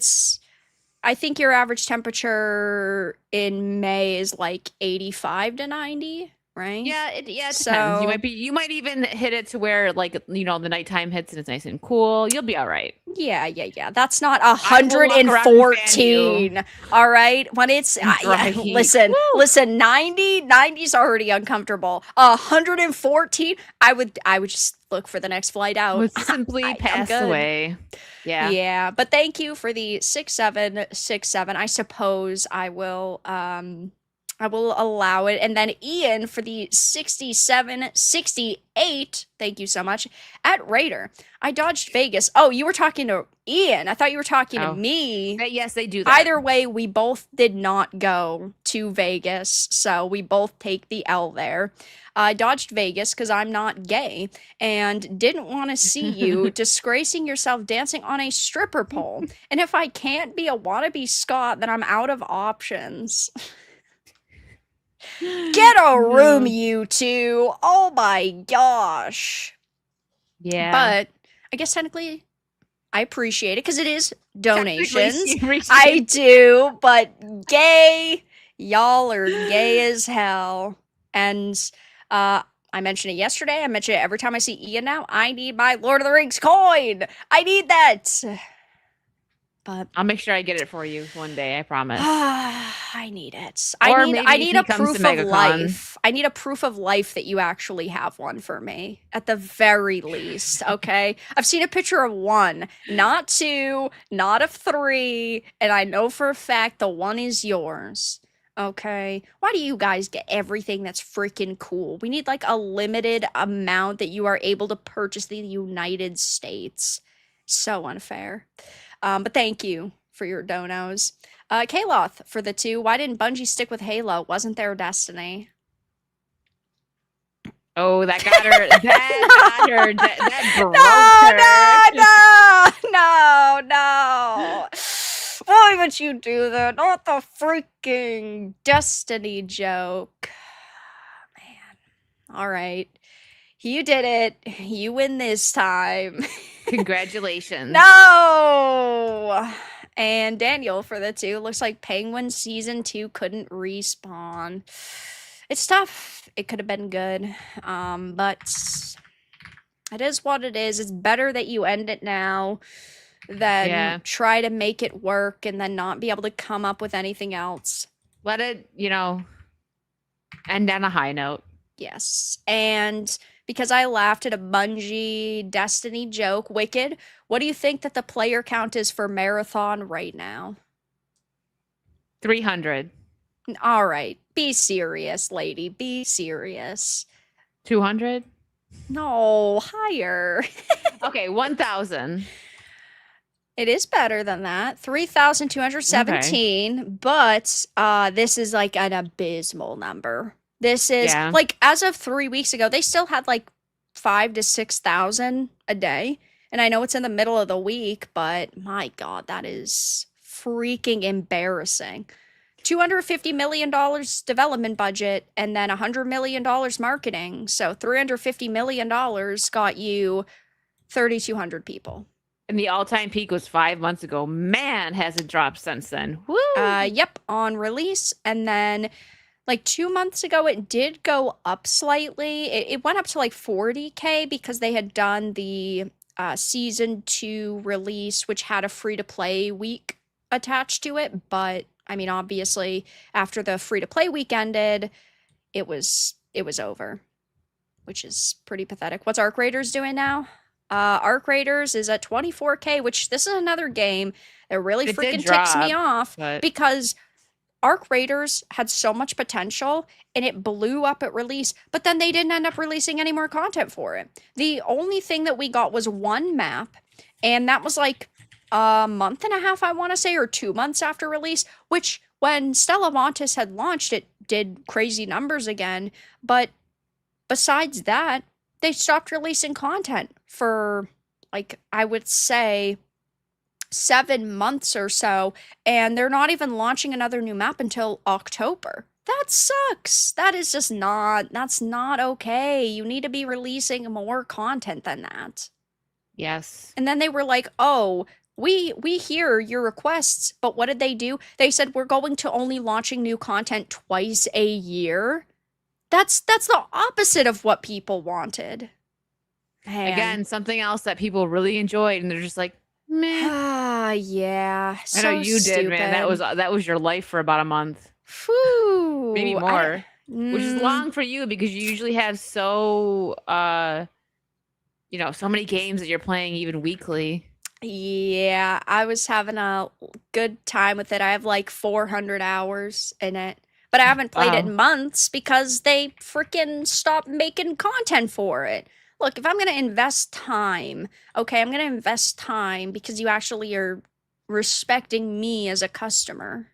I think your average temperature in May is like 85 to 90, right? Yeah, it depends. So You might even hit it to where like the nighttime hits and it's nice and cool. You'll be all right. yeah. That's not I will walk around and fan you. 114. All right. When it's yeah, Right. Woo! listen, 90's already uncomfortable. 114, I would just look for the next flight out. Would simply I'm pass good. away. Yeah. Yeah, but thank you for the 6767. I suppose I will allow it. And then Ian for the 6768. Thank you so much. At Raider. I dodged Vegas. Oh, you were talking to Ian. I thought you were talking to Oh. me. Yes, they do that. Either way, we both did not go to Vegas, so we both take the L there. I dodged Vegas because I'm not gay and didn't want to see you disgracing yourself dancing on a stripper pole. And if I can't be a wannabe Scot, then I'm out of options. Get a room, No. you two. Oh my gosh. Yeah. But I guess technically I appreciate it because it is Technically, donations. you appreciate I do, but gay, y'all are gay as hell. And I mentioned it yesterday. I mention it every time I see Ian now. I need my Lord of the Rings coin. I need that. But I'll make sure I get it for you one day, I promise. I need it. Or I maybe need if a he comes to proof of MegaCon. life. I need a proof of life that you actually have one for me. At the very least, okay? I've seen a picture of one, not two, not of three, and I know for a fact the one is yours. Okay. Why do you guys get everything that's freaking cool? We need like a limited amount that you are able to purchase in the United States. So unfair. But thank you for your donos. Kaloth for the two. Why didn't Bungie stick with Halo? Wasn't their destiny? Oh, that got her. That got her. That broke her. No. Why would you do that? Not the freaking destiny joke. Man. All right. You did it. You win this time. Congratulations. No! And Daniel for the two. Looks like Penguin Season 2 couldn't respawn. It's tough. It could have been good. But it is what it is. It's better that you end it now than try to make it work and then not be able to come up with anything else. Let it, end on a high note. Yes. And because I laughed at a Bungie Destiny joke, Wicked, what do you think that the player count is for Marathon right now? 300. All right. Be serious, lady. Be serious. 200? No, higher. Okay, 1,000. It is better than that. 3,217, okay. But this is like an abysmal number. This is like as of 3 weeks ago, they still had like 5,000 to 6,000 a day. And I know it's in the middle of the week, but my God, that is freaking embarrassing. $250 million development budget and then $100 million marketing. So $350 million got you 3,200 people. And the all-time peak was 5 months ago. Man, has it dropped since then. Woo! Yep, on release. And then like 2 months ago, it did go up slightly. It went up to like 40K because they had done the season 2 release, which had a free-to-play week attached to it. But I mean, obviously, after the free-to-play week ended, it was over, which is pretty pathetic. What's Arc Raiders doing now? Arc Raiders is at 24K, which this is another game that really freaking ticks me off because Arc Raiders had so much potential and it blew up at release, but then they didn't end up releasing any more content for it. The only thing that we got was one map, and that was like a month and a half, I want to say, or 2 months after release, which when Stella Montis had launched, it did crazy numbers again. But besides that, they stopped releasing content for, like, I would say 7 months or so, and they're not even launching another new map until October. That sucks. That is just not, that's not okay. You need to be releasing more content than that. Yes. And then they were like, "Oh, we hear your requests." But what did they do? They said we're going to only launching new content twice a year. That's the opposite of what people wanted. Man. Again, something else that people really enjoyed, and they're just like, meh. Ah, yeah. I know So you did, man. stupid. That was your life for about a month, maybe Phew. more, which is Mm, long for you because you usually have so so many games that you're playing even weekly. yeah, I was having a good time with it. I have like 400 hours in it. But I haven't played it Wow. in months because they freaking stopped making content for it. Look, if I'm going to invest time, okay, I'm going to invest time because you actually are respecting me as a customer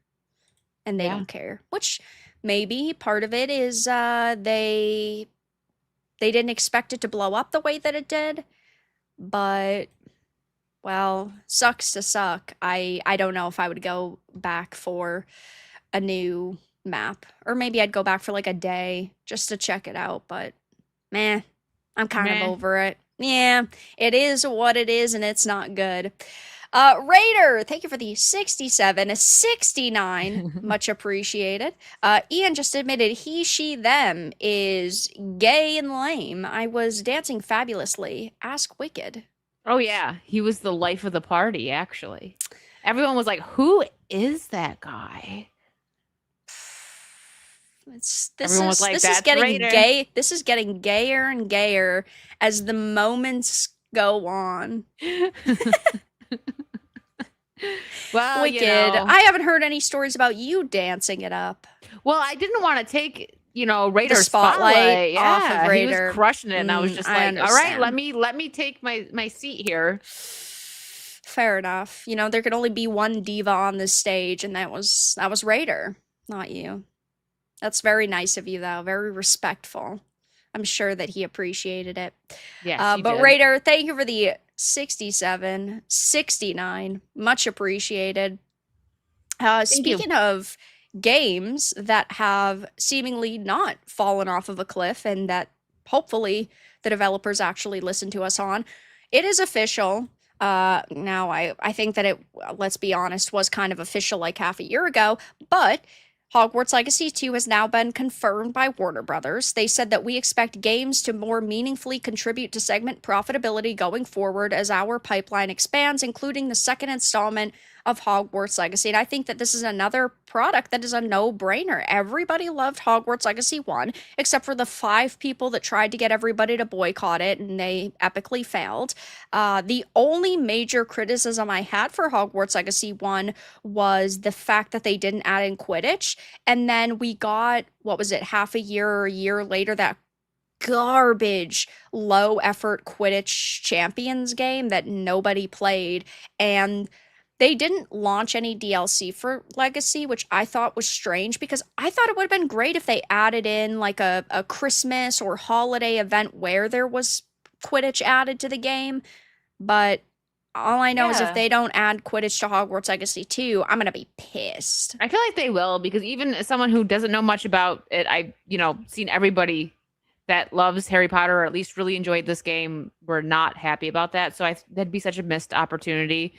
and they Yeah. don't care. Which maybe part of it is they didn't expect it to blow up the way that it did, but well, sucks to suck. I don't know if I would go back for a new map. Or maybe I'd go back for like a day just to check it out, but meh, I'm kind of Meh. over it. Yeah, it is what it is and it's not good. Raider, thank you for the 67, 69. Much appreciated. Ian just admitted he, she, them is gay and lame. I was dancing fabulously. Ask Wicked. Oh yeah, he was the life of the party, actually. Everyone was like, "Who is that guy?" It's Everyone was like, this is "That's getting Raider." gay. This is getting gayer and gayer as the moments go on. Well, Wicked. I haven't heard any stories about you dancing it up. well, I didn't want to take, The Raider's spotlight spotlight. off of Yeah, he was Raider. crushing it, and I was just I like, "All right, understand. let me take my seat here." Fair enough. You know, there could only be one diva on this stage, and that was Raider, not you. That's very nice of you, though. Very respectful. I'm sure that he appreciated it. Yes, he But did. Raider, thank you for the 67, 69. Much appreciated. Thank you. Speaking of games that have seemingly not fallen off of a cliff and that hopefully the developers actually listen to us on, it is official. Now I think that it, let's be honest, was kind of official like half a year ago, but Hogwarts Legacy 2 has now been confirmed by Warner Brothers. They said that we expect games to more meaningfully contribute to segment profitability going forward as our pipeline expands, including the second installment of Hogwarts Legacy. And I think that this is another product that is a no-brainer. Everybody loved Hogwarts Legacy 1, except for the 5 people that tried to get everybody to boycott it, and they epically failed. The only major criticism I had for Hogwarts Legacy 1 was the fact that they didn't add in Quidditch. And then we got, what was it, half a year or a year later, that garbage low effort Quidditch Champions game that nobody played. And they didn't launch any DLC for Legacy, which I thought was strange because I thought it would have been great if they added in like a Christmas or holiday event where there was Quidditch added to the game. But all I know is if Yeah. they don't add Quidditch to Hogwarts Legacy 2, I'm gonna be pissed. I feel like they will because even as someone who doesn't know much about it, I, seen everybody that loves Harry Potter or at least really enjoyed this game were not happy about that. So that'd be such a missed opportunity.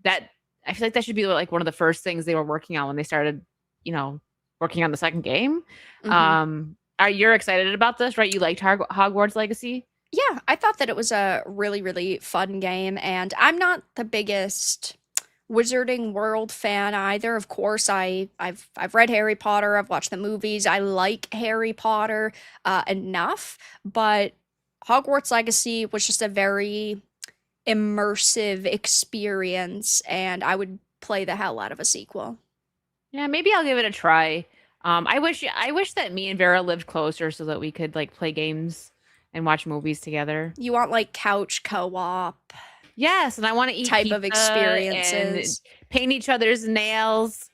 That I feel like that should be like one of the first things they were working on when they started, you know, working on the second game. Hmm. Are you excited about this, right? You liked Hogwarts Legacy? Yeah, I thought that it was a really, really fun game, and I'm not the biggest Wizarding World fan either. Of course, I've read Harry Potter, I've watched the movies, I like Harry Potter enough, but Hogwarts Legacy was just a very immersive experience, and I would play the hell out of a sequel. Yeah, maybe I'll give it a try. I wish that me and Vera lived closer so that we could like play games and watch movies together. You want like couch co-op Yes, and I want to eat type of pizza and experiences. paint each other's nails,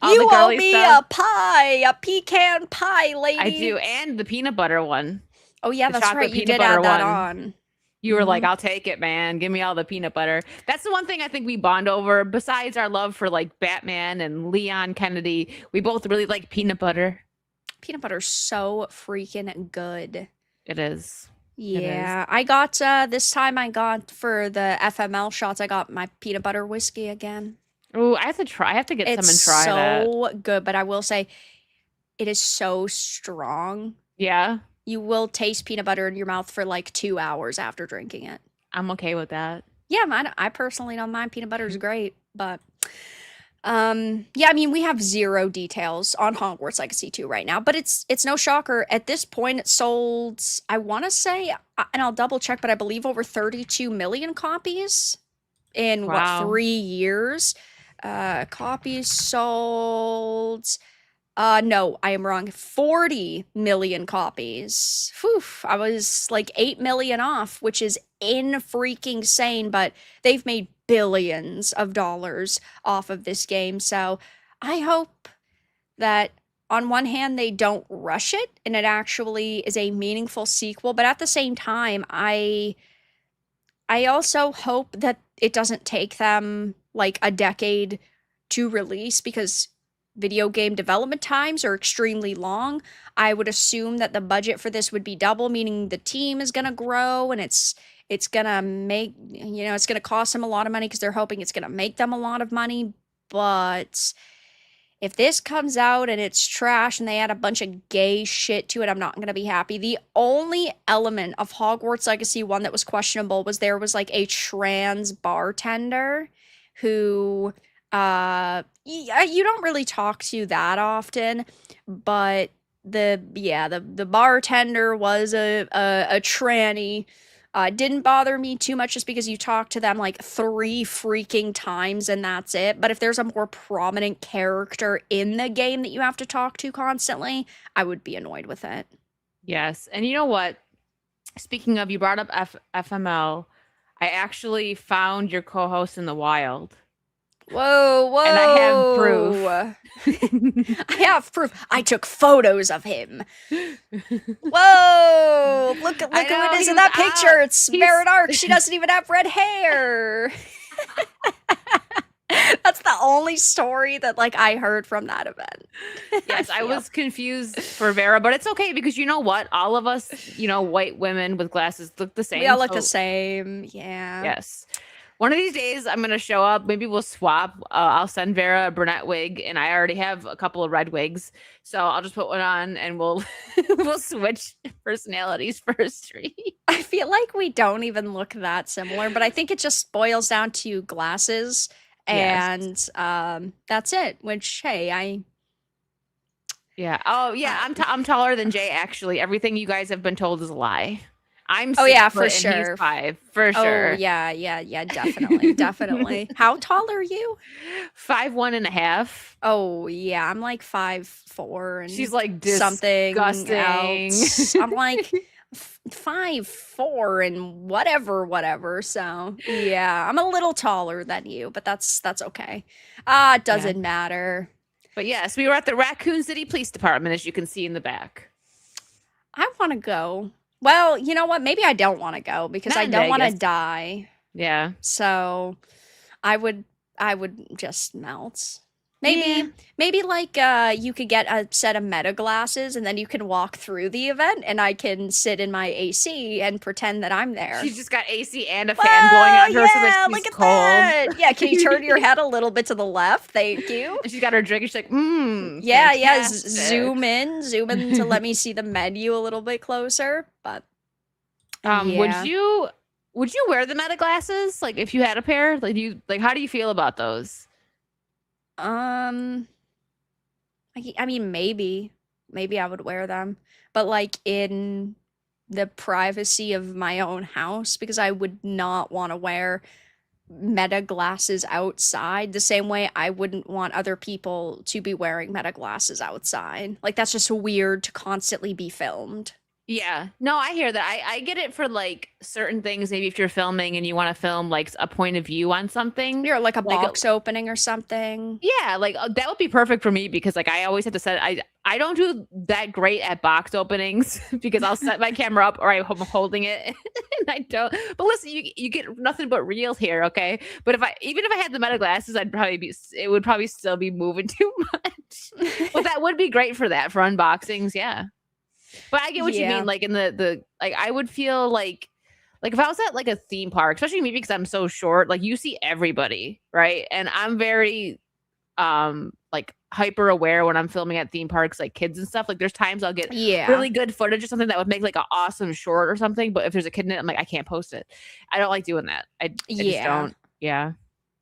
all the You owe girly me stuff. a pie, a pecan pie, I lady. do, and the peanut butter one, Oh yeah, the that's right. chocolate You peanut did butter add that one. on. You were like, Hmm. "I'll take it, man. Give me all the peanut butter." That's the one thing I think we bond over. Besides our love for like Batman and Leon Kennedy, we both really like peanut butter. Peanut butter's so freaking good. It is. It is. Yeah, I got this time I got for the FML shots, I got my peanut butter whiskey again. Ooh, I have to try. I have to get It's some and try that. so good, but I will say it is so strong. Yeah, You will taste peanut butter in your mouth for like 2 hours after drinking it. I'm okay with that. Yeah, I personally don't mind. Peanut butter is great, but yeah, I mean, we have zero details on Hogwarts Legacy 2 right now, but it's no shocker. At this point, it sold, I want to say, and I'll double check, but I believe over 32 million copies in what, Wow. 3 years? Copies sold. No, I am wrong. 40 million copies. Whew, I was like 8 million off, which is in freaking sane, but they've made billions of dollars off of this game. So I hope that on one hand they don't rush it and it actually is a meaningful sequel, but at the same time, I also hope that it doesn't take them like a decade to release because video game development times are extremely long. I would assume that the budget for this would be double, meaning the team is going to grow and it's going to make, it's going to cost them a lot of money because they're hoping it's going to make them a lot of money, but if this comes out and it's trash and they add a bunch of gay shit to it, I'm not going to be happy. The only element of Hogwarts Legacy 1 that was questionable was there was like a trans bartender who you don't really talk to that often, but the bartender was a tranny. Didn't bother me too much just because you talk to them like 3 freaking times and that's it. But if there's a more prominent character in the game that you have to talk to constantly, I would be annoyed with it. Yes. And you know what? Speaking of, you brought up FML. I actually found your co-host in the wild. Whoa, whoa. And I have proof. I have proof. I took photos of him. Whoa! Look who it is in that picture. It's Varadark. She doesn't even have red hair. That's the only story that like I heard from that event. Yes, I was confused for Vara, but it's okay because you know what? All of us, white women with glasses look the same. We all look the same. Yeah. Yes. One of these days, I'm going to show up. Maybe we'll swap. I'll send Vara a brunette wig, and I already have a couple of red wigs. So I'll just put one on, and we'll we'll switch personalities for a stream. I feel like we don't even look that similar, but I think it just boils down to glasses, and Yes. That's it. Which, hey, Yeah. Oh, yeah. I'm taller than Jay. Actually, everything you guys have been told is a lie. I'm 6 yeah, foot for and sure. he's 5 for sure. Oh yeah, definitely, definitely. How tall are you? 5'1.5". Oh yeah, I'm like 5'4" and She's like something disgusting. else. I'm like 5'4" and whatever. So yeah, I'm a little taller than you, but that's okay. It doesn't matter. But yes, we were at the Raccoon City Police Department, as you can see in the back. I want to go. Well, you know what? Maybe I don't want to go because I don't want to die. Yeah. So I would just melt. Maybe like you could get a set of meta glasses and then you can walk through the event and I can sit in my AC and pretend that I'm there. She's just got AC and a fan blowing on her so that she's look at cold. That. Yeah, can you turn your head a little bit to the left? Thank you. And she's got her drink and she's like, Yeah, zoom in to let me see the menu a little bit closer. But would you wear the meta glasses? Like if you had a pair? Like how do you feel about those? I mean, maybe I would wear them, but like in the privacy of my own house, because I would not want to wear meta glasses outside the same way I wouldn't want other people to be wearing meta glasses outside. Like that's just weird to constantly be filmed. Yeah. No, I hear that. I get it for like certain things. Maybe if you're filming and you want to film like a point of view on something. You're like a box opening or something. Yeah, like that would be perfect for me because like I always have to set I don't do that great at box openings because I'll set my camera up or I'm holding it I don't. But listen, you get nothing but real here, okay? But even if I had the meta glasses, it would probably still be moving too much. But that would be great for unboxings, yeah. But I get what you Yeah. mean. Like in the like, I would feel like if I was at like a theme park, especially me because I'm so short, like you see everybody, right? And I'm very like hyper aware when I'm filming at theme parks, like kids and stuff. Like there's times I'll get Yeah. really good footage or something that would make like an awesome short or something. But if there's a kid in it, I'm like, I can't post it. I don't like doing that. I just Yeah. don't. Yeah.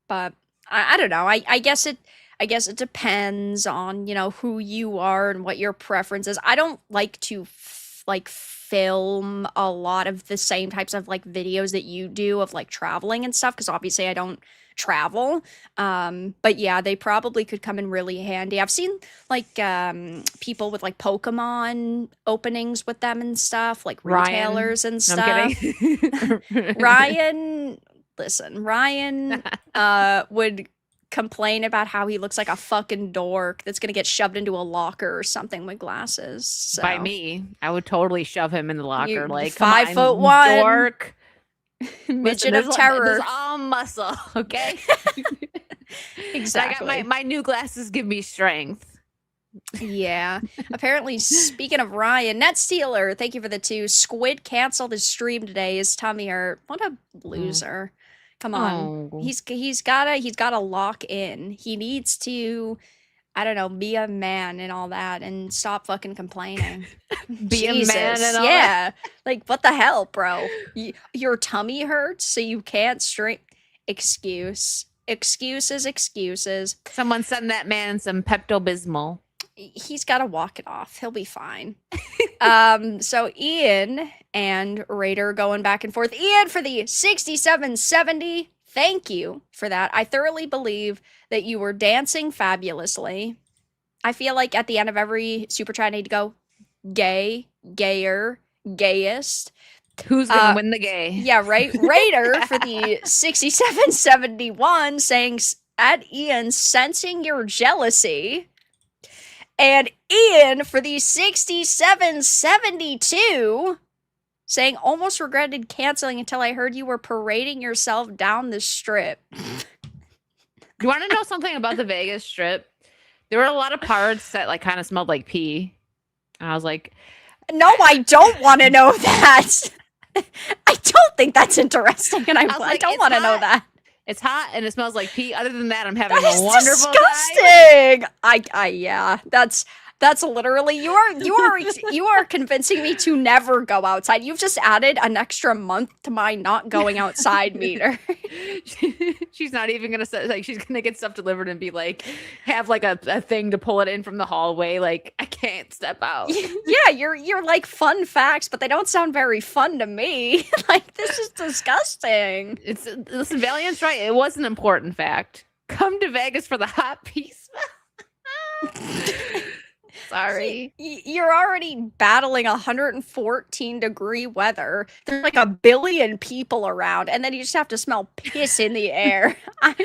But I don't know. I guess it depends on, you know, who you are and what your preference is. I don't like to like film a lot of the same types of like videos that you do of like traveling and stuff because obviously I don't travel. But yeah, they probably could come in really handy. I've seen like people with like Pokemon openings with them and stuff, like Ryan. retailers and No, I'm stuff. kidding. Ryan, listen, Ryan would complain about how he looks like a fucking dork that's gonna get shoved into a locker or something with glasses. By So me, I would totally shove him in the locker. you Like, come 5 foot on, one dork. Listen, midget of there's terror. all muscle, okay? And I got Exactly. my new glasses give me strength. Yeah. Apparently, speaking of Ryan, Net Stealer, thank you for the 2. Squid canceled his stream today. His tummy hurt. What a Oh. loser. Come on. Oh. He's gotta lock in. He needs to, I don't know, be a man and all that and stop fucking complaining. Be a man Jesus. and all that. Yeah. Like what the hell, bro? Your tummy hurts so you can't stream. Excuse. Excuses, excuses. Someone send that man some Pepto-Bismol. He's got to walk it off. He'll be fine. So Ian and Raider going back and forth. Ian for the 6770. Thank you for that. I thoroughly believe that you were dancing fabulously. I feel like at the end of every super chat, I need to go gay, gayer, gayest. Who's gonna win the gay? Yeah, right. Raider for the 6771 saying at Ian sensing your jealousy. And Ian for the 6772 saying almost regretted canceling until I heard you were parading yourself down the strip. You want to know something about the Vegas Strip? There were a lot of parts that like kind of smelled like pee. And I was like, no, I don't want to know that. I don't think that's interesting, and I like, don't want to know that. It's hot and it smells like pee. Other than that, I'm having That is a wonderful disgusting. Yeah, that's literally you are convincing me to never go outside. You've just added an extra month to my not going outside meter. She's not even gonna say, like, she's gonna get stuff delivered and be like, have like a thing to pull it in from the hallway. Like, I can't step out. Yeah, you're like fun facts, but they don't sound very fun to me. Like, this is disgusting. Listen, Valiant's right. It was an important fact. Come to Vegas for the hot pee smell. Sorry. You're already battling 114-degree weather. There's like a billion people around, and then you just have to smell piss in the air. I'm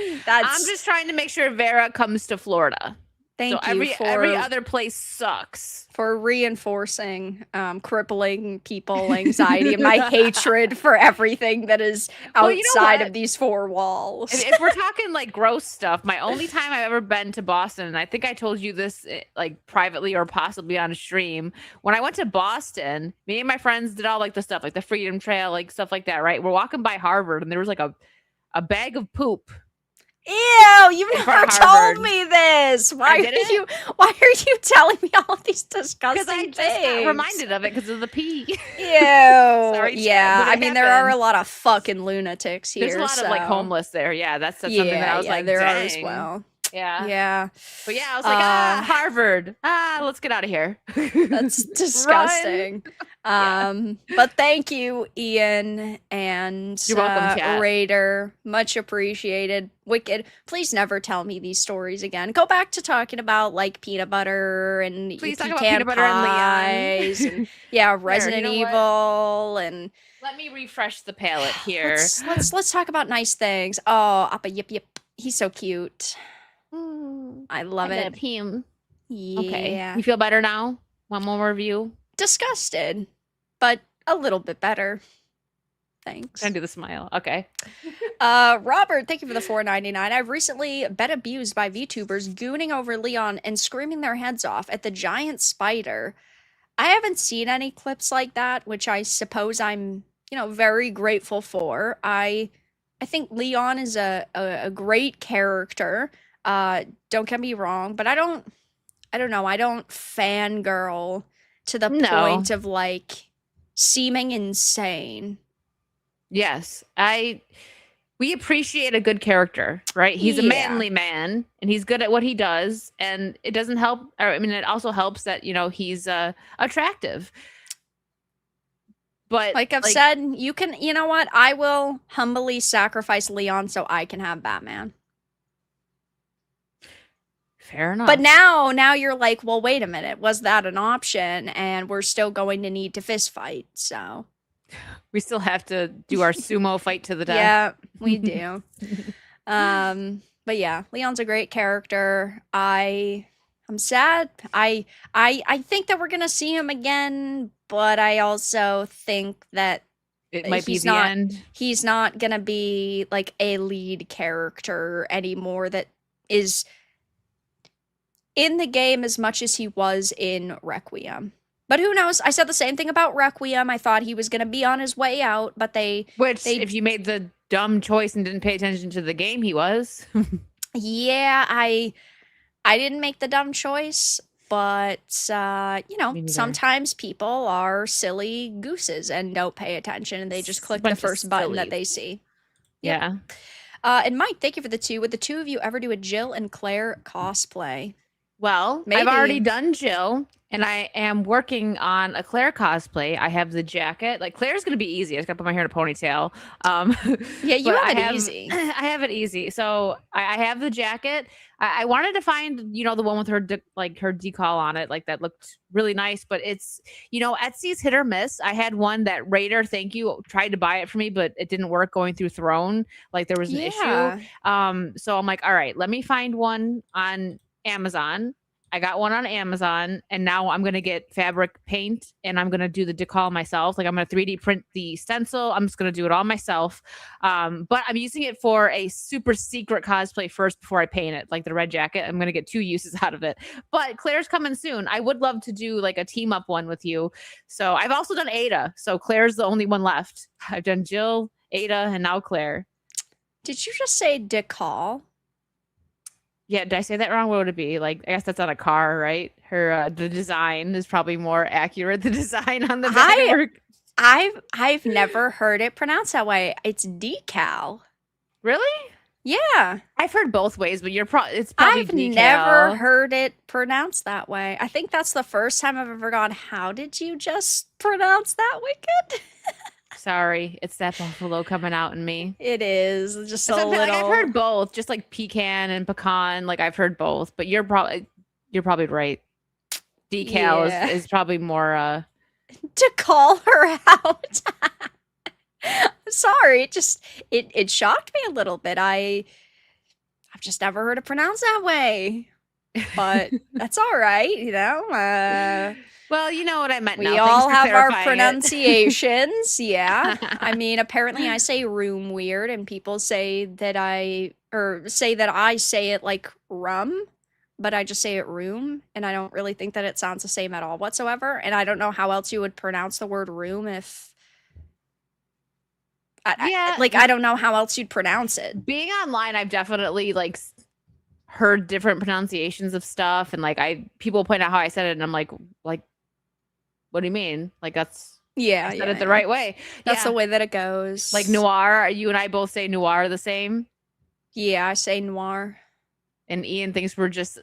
just trying to make sure Vara comes to Florida. Thank you every other place sucks. For reinforcing crippling people anxiety and my hatred for everything that is outside of these 4 walls. If we're talking like gross stuff, my only time I've ever been to Boston, and I think I told you this like privately or possibly on a stream, when I went to Boston, me and my friends did all like the stuff, like the Freedom Trail, like stuff like that, right? We're walking by Harvard and there was like a bag of poop. Ew, you've never told me this. Why are you telling me all of these disgusting things? Because I just got reminded of it because of the pee. Ew. Sorry, yeah, I mean, there are a lot of fucking lunatics here. There's a lot of like homeless there. Yeah, that's something that I was like, there dang. are as well. Yeah. Yeah. But yeah, I was like, Harvard. Let's get out of here. That's disgusting. But thank you, Ian and you're welcome, chat. Raider. Much appreciated. Wicked. Please never tell me these stories again. Go back to talking about like peanut butter and please talk about peanut butter and Leon. And yeah, Resident Evil and let me refresh the palette here. Let's talk about nice things. Oh, Appa Yip Yip. He's so cute. I love it. Him. Yeah. Okay. You feel better now? Want more review? Disgusted, but a little bit better. Thanks. Trying to do the smile. Okay. Robert, thank you for the 4.99. I've recently been abused by VTubers gooning over Leon and screaming their heads off at the giant spider. I haven't seen any clips like that, which I suppose I'm, very grateful for. I think Leon is a great character. Don't get me wrong, but I don't know, I don't fangirl to the No. point of like seeming insane. Yes. We appreciate a good character, right? He's a Yeah. manly man and he's good at what he does. And it doesn't help. Or, I mean, it also helps that, he's attractive. But Like I've like, said, you know what? I will humbly sacrifice Leon so I can have Batman. fair But enough. now you're like, well, wait a minute. Was that an option? And we're still going to need to fist fight. So, We still have to do our sumo fight to the death. yeah, we do. But yeah, Leon's a great character. I'm sad. I think that we're gonna see him again, but I also think that It might be he's the not end. he's not gonna be like a lead character anymore that is in the game as much as he was in Requiem. But who knows? I said the same thing about Requiem. I thought he was gonna be on his way out, but Which, they if you made the dumb choice and didn't pay attention to the game, he was. yeah, I didn't make the dumb choice, but Me neither. sometimes people are silly gooses and don't pay attention and they just It's a click the bunch of first button that sillies. they see. Yep. Yeah. And Mike, thank you for the two. Would the two of you ever do a Jill and Claire cosplay? Well, I've Maybe. already done Jill, and I am working on a Claire cosplay. I have the jacket. Like Claire's gonna be easy. I just gotta put my hair in a ponytail. Yeah, you But have it easy. I have it easy. So I have the jacket. I wanted to find, the one with her her decal on it, like that looked really nice. But it's, Etsy's hit or miss. I had one that Raider, thank you, tried to buy it for me, but it didn't work going through Throne. Like there was an issue. Yeah. So I'm like, all right, let me find one on Amazon. I got one on Amazon, and now I'm gonna get fabric paint and I'm gonna do the decal myself. Like I'm gonna 3D print the stencil. I'm just gonna do it all myself. But I'm using it for a super secret cosplay first before I paint it, like the red jacket. I'm gonna get 2 uses out of it. But Claire's coming soon. I would love to do like a team up one with you. So I've also done Ada. So Claire's the only one left. I've done Jill, Ada, and now Claire. Did you just say decal? Yeah, did I say that wrong? What would it be? Like, I guess that's on a car, right? Her the design is probably more accurate. The design on the back. I've never heard it pronounced that way. It's decal. Really? Yeah. I've heard both ways, but it's probably I've decal. never heard it pronounced that way. I think that's the first time I've ever gone, how did you just pronounce that, Wicked? Sorry, it's that buffalo coming out in me. It is just a So, like, I've little. heard both, just like pecan and pecan. Like I've heard both, but you're probably right. Decal Yeah. is probably more. To call her out. Sorry, it shocked me a little bit. I've just never heard it pronounced that way. But that's all right. Well, you know what I meant. We now. all Thanks for have our clarifying it. pronunciations. Yeah. I mean, apparently I say room weird and people say that I say it like rum, but I just say it room and I don't really think that it sounds the same at all whatsoever. And I don't know how else you would pronounce the word room if Yeah, I don't know how else you'd pronounce it. being online, I've definitely heard different pronunciations of stuff, and people point out how I said it, and I'm like, what do you mean? Like that's Yeah, I said it the right way. That's Yeah. the way that it goes. Like noir. You and I both say noir the same, Yeah, I say noir. and Ian thinks we're just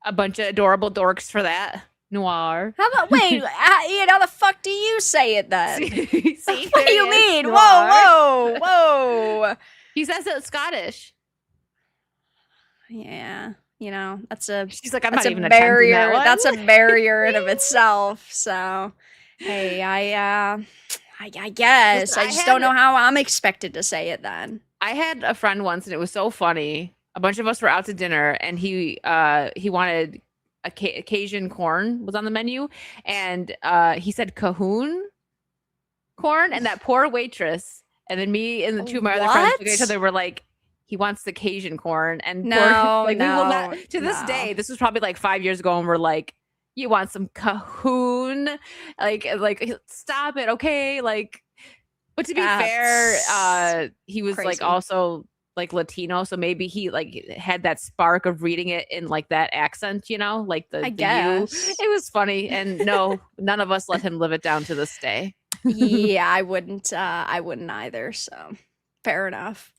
a bunch of adorable dorks for that. Noir. How about wait? Ian, how the fuck do you say it then? See, What do you mean? Whoa, whoa, whoa! He says it's Scottish. Yeah, that's She's like, I'm that's not a even attempting barrier. that one. That's a barrier in of itself. So, hey, I guess Listen, I just don't know how I'm expected to say it then. I had a friend once, and it was so funny. A bunch of us were out to dinner, and he wanted Cajun corn was on the menu, and he said cahoon corn and that poor waitress. And then me and the two of my other friends looked at each What? other, were like, he wants the Cajun corn. And poor, No, like, we will not, no, to this no. day, this was probably like 5 years ago, and we're like, you want some cahoon? Like, stop it, okay? Like, but to be fair, That's he was like crazy. also like Latino, so maybe he like had that spark of reading it in like that accent, like I the you. guess. It was funny, and no, none of us let him live it down to this day. Yeah, I wouldn't either, so fair enough.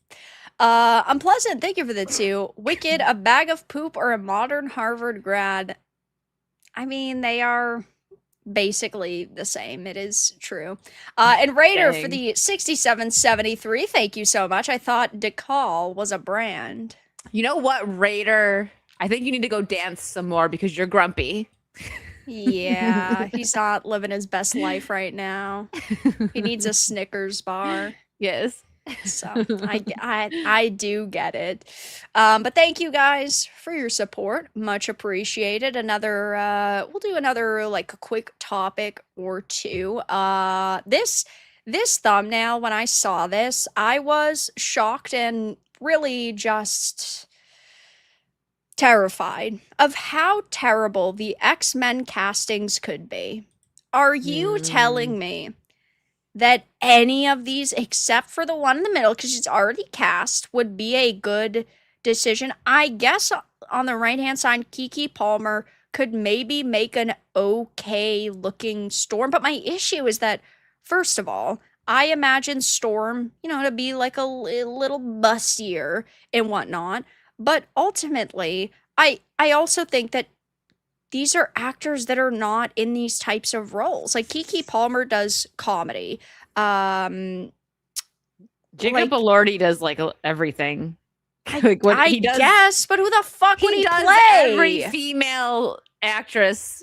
Unpleasant, thank you for the 2. Wicked, a bag of poop, or a modern Harvard grad? I mean, they are basically the same. It is true. And Raider for Dang. the 6773, thank you so much. I thought DeCall was a brand. You know what, Raider? I think you need to go dance some more because you're grumpy. Yeah, he's not living his best life right now. He needs a Snickers bar. Yes. So I do get it. But thank you guys for your support. Much appreciated. We'll do another like a quick topic or two. This thumbnail, when I saw this, I was shocked and really just terrified of how terrible the X-Men castings could be. Are you Mm. telling me that any of these, except for the one in the middle, because it's already cast, would be a good decision? I guess on the right hand side, Kiki Palmer could maybe make an okay looking Storm, but my issue is that, first of all, I imagine Storm, to be like a little bustier and whatnot. But ultimately, I also think that these are actors that are not in these types of roles. Like Kiki Palmer does comedy. Um Jacob like Elordi does like everything. I Like what I he does, guess, but who the fuck would he he does every play? female actress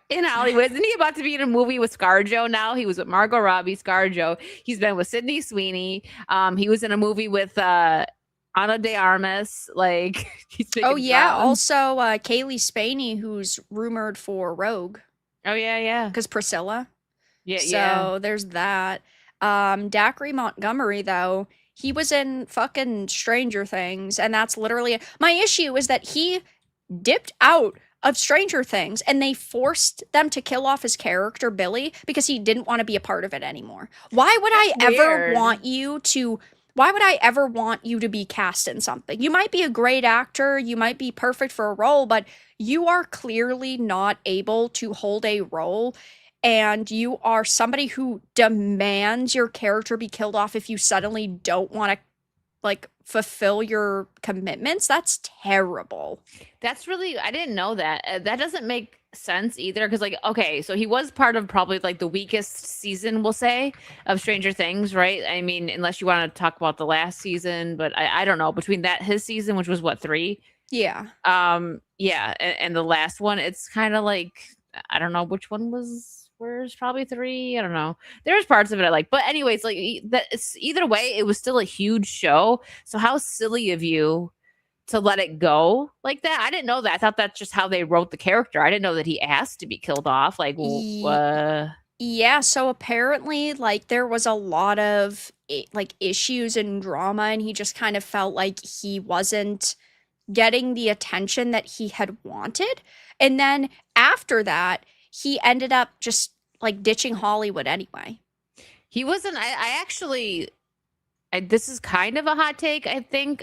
in Hollywood. Isn't he about to be in a movie with ScarJo now? He was with Margot Robbie, ScarJo. He's been with Sydney Sweeney. He was in a movie with Ana de Armas. Like he's Oh making yeah, rounds. also Kaylee Spaney, who's rumored for Rogue, Oh yeah, yeah. because Priscilla. Yeah, yeah. So there's that. Dacre Montgomery, though, he was in fucking Stranger Things, and that's literally my issue is that he dipped out of Stranger Things and they forced them to kill off his character Billy because he didn't want to be a part of it anymore. That's weird. Why would I ever want you to be cast in something? You might be a great actor, you might be perfect for a role, but you are clearly not able to hold a role, and you are somebody who demands your character be killed off if you suddenly don't want to like fulfill your commitments. That's terrible. That's really, I didn't know that. That doesn't make sense either because like okay, so he was part of probably like the weakest season, we'll say, of Stranger Things, right? I mean, unless you want to talk about the last season, but I don't know, between that his season, which was what, 3? Yeah. Yeah, and the last one, it's kind of like I don't know which one was worse, probably 3. I don't know. There's parts of it I like, but anyways, like that. It's either way, it was still a huge show. So how silly of you to let it go like that. I didn't know that. I thought that's just how they wrote the character. I didn't know that he asked to be killed off. Like, Yeah, so apparently, like, there was a lot of like issues and drama, and he just kind of felt like he wasn't getting the attention that he had wanted. And then after that, he ended up just like ditching Hollywood anyway. he wasn't. I actually. This is kind of a hot take. I think.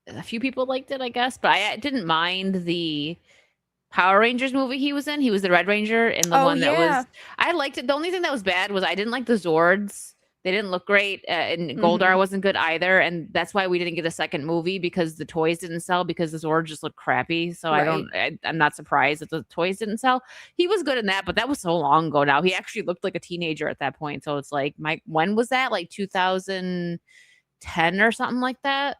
A few people liked it, I guess, but I didn't mind the Power Rangers movie he was in. He was the Red Ranger in the Oh, one that yeah. was. I liked it. The only thing that was bad was I didn't like the Zords. They didn't look great, and Goldar Hmm. wasn't good either, and that's why we didn't get a second movie because the toys didn't sell because the Zords just looked crappy. So Right. I'm not surprised that the toys didn't sell. He was good in that, but that was so long ago now. He actually looked like a teenager at that point. So it's like, when was that? Like 2010 or something like that.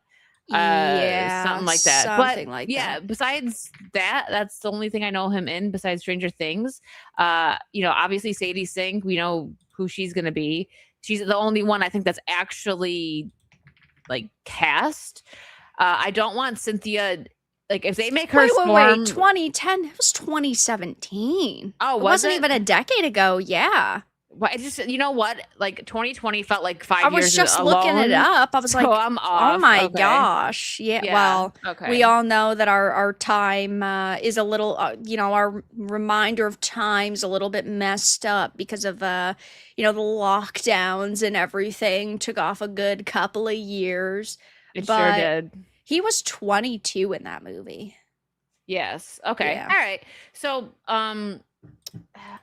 Yeah, Something like that. But something like yeah, that. besides that, that's the only thing I know him in besides Stranger Things. Obviously Sadie Sink, we know who she's gonna be. She's the only one I think that's actually like cast. I don't want Cynthia, like if they make her Wait. Storm. 2010? It was 2017. Oh, It was wasn't it? even a decade ago. Yeah. Why just you know what? Like 2020 felt like I 5 was years just looking it alone. up. I was So like, I'm "Oh off. my Okay. gosh." Yeah, Yeah. well, we Okay. all know that our time is a little, our reminder of time's a little bit messed up because of the lockdowns and everything took off a good couple of years. It sure But did. he was 22 in that movie. Yes. Okay. Yeah. All right. So, I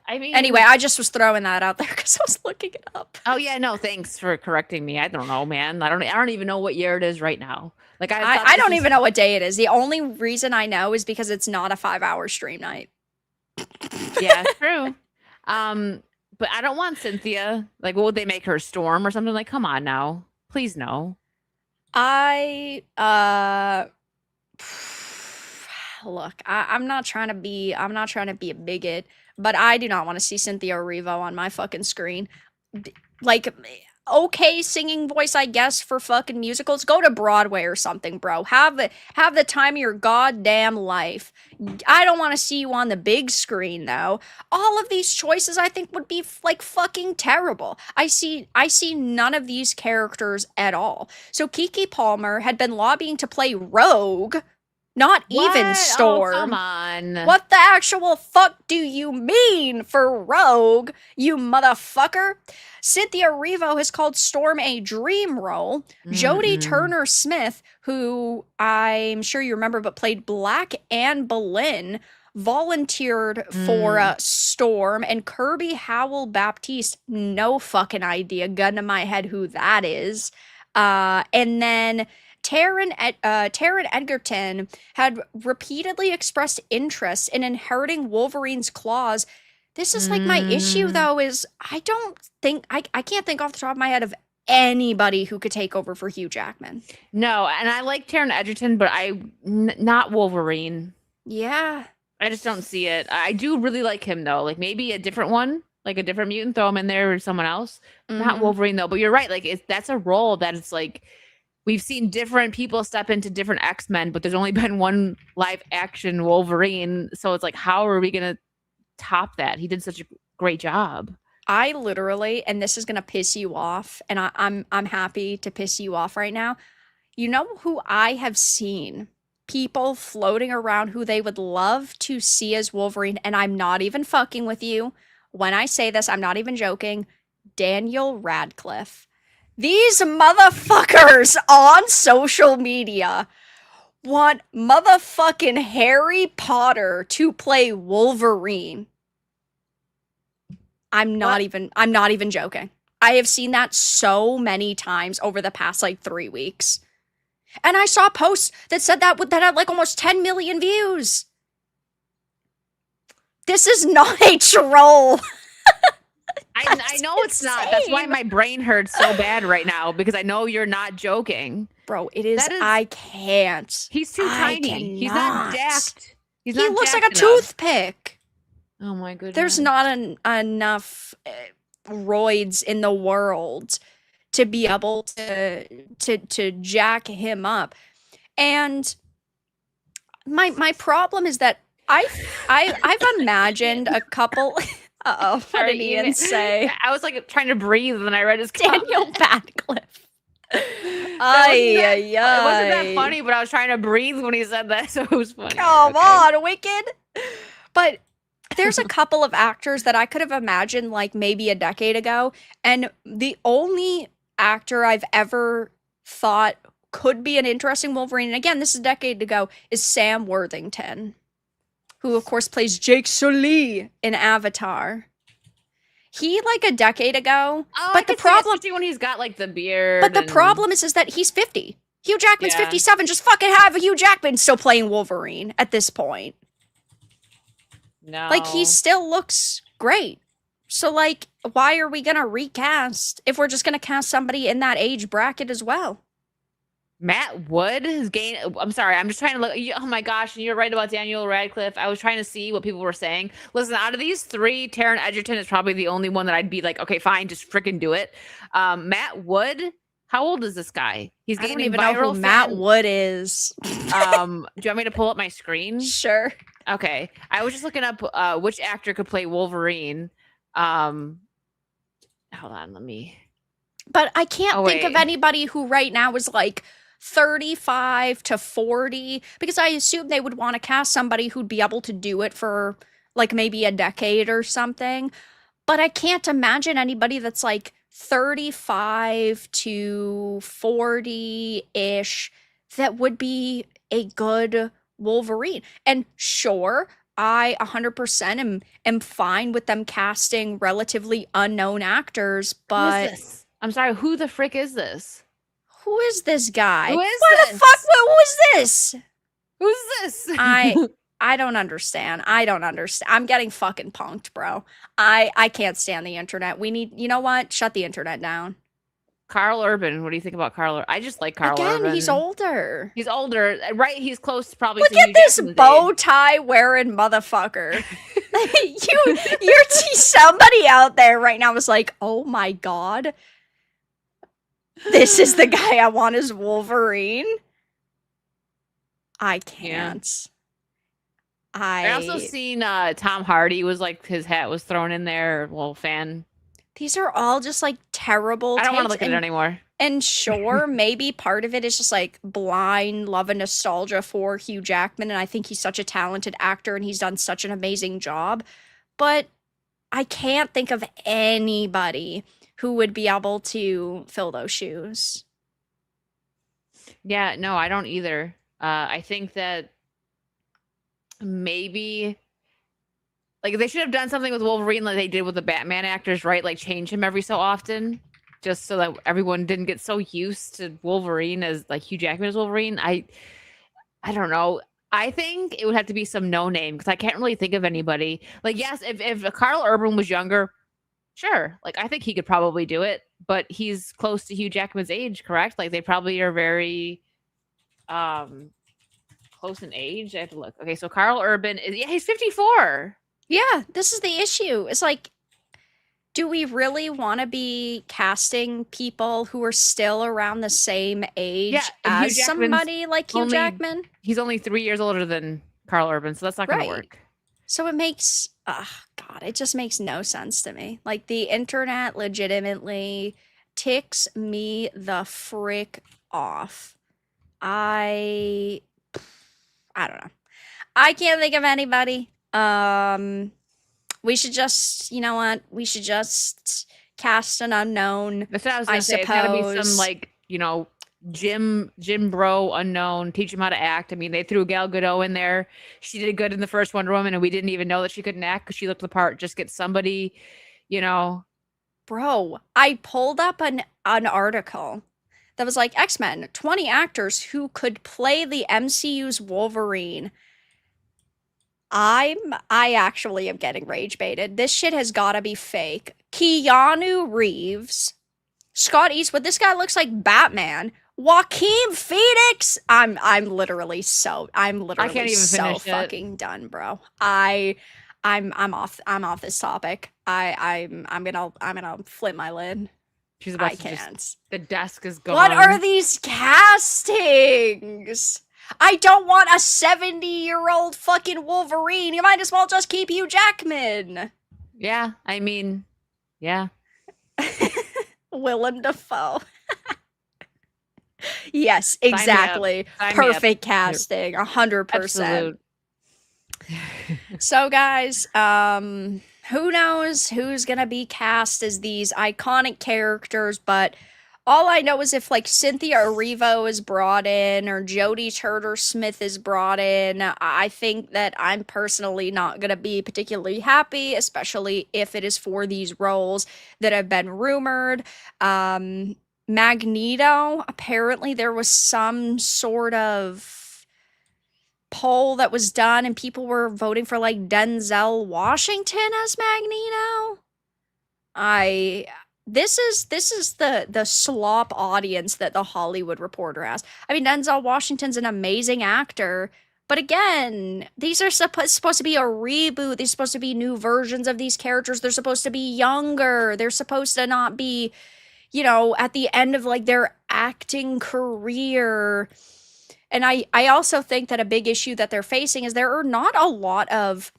Anyway, mean, I just was throwing that out there because I was looking it up. oh yeah, no, thanks for correcting me. I don't know, man. I don't even know what year it is right now. Like I I, thought I this don't was even know what day it is. The only reason I know is because it's not a 5-hour stream night. yeah, true. Um, but I don't want Cynthia. Like, what would they make her Storm or something? Like, come on now. Please no. I look, I'm not trying to be a bigot, but I do not want to see Cynthia Erivo on my fucking screen. Like, okay, singing voice, I guess, for fucking musicals. Go to Broadway or something, bro. Have the time of your goddamn life. I don't want to see you on the big screen though. All of these choices I think would be like fucking terrible. I see none of these characters at all. So Kiki Palmer had been lobbying to play Rogue, not even What? Oh, come Storm. on. What the actual fuck do you mean for Rogue, you motherfucker? Cynthia Erivo has called Storm a dream role. Jodie Mm-mm. Turner Smith, who I'm sure you remember but played Black Anne Boleyn, volunteered for Mm. Storm, and Kirby Howell Baptiste, no fucking idea, gun to my head who that is. And then Taron Egerton had repeatedly expressed interest in inheriting Wolverine's claws. This is like my issue Mm. though, is I can't think off the top of my head of anybody who could take over for Hugh Jackman. No, and I like Taron Egerton, but not Wolverine. Yeah. I just don't see it. I do really like him though. Like maybe a different one, like a different mutant, throw him in there or someone else. Not Mm-hmm. Wolverine though. But you're right. Like that's a role that it's like we've seen different people step into different X-Men, but there's only been one live action Wolverine. So it's like, how are we gonna top that? He did such a great job. I literally, and this is gonna piss you off, and I'm happy to piss you off right now. You know who I have seen people floating around who they would love to see as Wolverine, and I'm not even fucking with you. When I say this, I'm not even joking. Daniel Radcliffe. These motherfuckers on social media want motherfucking Harry Potter to play Wolverine. What? I'm not even joking. I have seen that so many times over the past like 3 weeks. And I saw posts that said that had like almost 10 million views. This is not a troll. I That's know it's not. That's why insane. my brain hurts so bad right now because I know you're not joking. Bro, it is That is I can't. he's too I tiny. He's not cannot. jacked. He's He not looks like a jacked enough. toothpick. Oh my There's goodness. not enough roids in the world to be able to jack him up. And my problem is that I've imagined a couple. Uh-oh, what Sorry, did Ian say? I was like trying to breathe when I read his Daniel comment. Radcliffe. Wasn't Ay, that ay, it wasn't that ay. funny, but I was trying to breathe when he said that, so it was funny. Come Okay. on, Wicked. But there's a couple of actors that I could have imagined like maybe a decade ago, and the only actor I've ever thought could be an interesting Wolverine, and again, this is a decade ago, is Sam Worthington, who of course plays Jake Sully in Avatar. He like a decade ago, Oh, I but the can see it, problem especially when he's got like the beard. but the and problem is that he's 50. Hugh Jackman's yeah, 57. Just fucking have Hugh Jackman still playing Wolverine at this point. Like, he no. still looks great. So, like, why are we gonna recast if we're just gonna cast somebody in that age bracket as well? Matt Wood has gained. I'm sorry. I'm just trying to look. Oh my gosh. You're right about Daniel Radcliffe. I was trying to see what people were saying. Listen, out of these three, Taron Egerton is probably the only one that I'd be like, okay, fine, just freaking do it. Matt Wood, how old is this guy? He's I don't gaining even know who viral Matt fan. Wood is. Do you want me to pull up my screen? Sure. Okay. I was just looking up which actor could play Wolverine. hold on, let me. But I Oh can't think of wait. anybody who right now is like 35 to 40 because I assume they would want to cast somebody who'd be able to do it for like maybe a decade or something. But I can't imagine anybody that's like 35 to 40-ish that would be a good Wolverine. And sure, I 100% am fine with them casting relatively unknown actors, Who is but this? I'm sorry, who the frick is this? who is this guy? Who is Why the fuck? this? Who is this? Who's this? I I don't understand. I don't understand. I'm getting fucking punked, bro. I can't stand the internet. We need, you know what? Shut the internet down. Carl Urban. What do you think about I just like Carl Again, he's Urban. older. He's older, right? He's close probably Look to at Hugh this Jackman's age. bow tie wearing motherfucker. You're somebody out there right now was like, "Oh my god, this is the guy I want as Wolverine." I Yeah. can't. I also I seen Tom Hardy was like his hat was thrown in there. Well, fan. These are all just like terrible I don't want to takes look at it anymore. and sure, maybe part of it is just like blind love and nostalgia for Hugh Jackman and I think he's such a talented actor and he's done such an amazing job, but I can't think of anybody who would be able to fill those shoes. Yeah, no, I don't either. I think that maybe like they should have done something with Wolverine like they did with the Batman actors, right? Like change him every so often, just so that everyone didn't get so used to Wolverine as like Hugh Jackman as Wolverine. I don't know. I think it would have to be some no name because I can't really think of anybody. Like, yes, if Carl Urban was younger, sure. Like, I think he could probably do it, but he's close to Hugh Jackman's age, correct? Like, they probably are very um close in age. I have to look. Okay, so Carl Urban is yeah, he's 54. Yeah, this is the issue. It's like, do we really want to be casting people who are still around the same Yeah, age and Hugh as Jackman's somebody like Hugh only Jackman? he's only 3 years older than Carl Urban, so that's not gonna Right. work. So it makes, God, it just makes no sense to me. Like the internet legitimately ticks me the frick off. I, I don't know. I can't think of anybody. We should just, you know what? We should just cast an unknown, That's what I was I gonna say. It's got to be some suppose. like gym bro unknown. Teach him how to act. I mean, they threw Gal Gadot in there. She did good in the first Wonder Woman, and we didn't even know that she couldn't act because she looked the part. Just get somebody, you know. Bro, I pulled up an article that was like X-Men, 20 actors who could play the MCU's Wolverine. I actually am getting rage baited. This shit has got to be fake. Keanu Reeves, Scott Eastwood. This guy looks like Batman. Joaquin Phoenix. I'm I literally can't even so finish it. fucking done, bro. I'm off this topic. I'm gonna flip my lid. She's about I to just. can't. The desk is What are gone. these castings? I don't want a 70-year-old fucking Wolverine. You might as well just keep Hugh Jackman. Yeah, I mean, yeah. Willem Dafoe. Yes, Sign me up. exactly. Sign me up. Perfect casting. 100%. Absolute. So guys, who knows who's gonna be cast as these iconic characters, but all I know is if like Cynthia Erivo is brought in or Jodie Turner Smith is brought in, I think that I'm personally not gonna be particularly happy, especially if it is for these roles that have been rumored. Magneto, apparently there was some sort of poll that was done and people were voting for like Denzel Washington as Magneto. I this is the slop audience that the Hollywood Reporter has. I mean, Denzel Washington's an amazing actor, but again, these are supposed to be a reboot. These are supposed to be new versions of these characters. They're supposed to be younger. They're supposed to not be, at the end of like their acting career. And I also think that a big issue that they're facing is there are not a lot of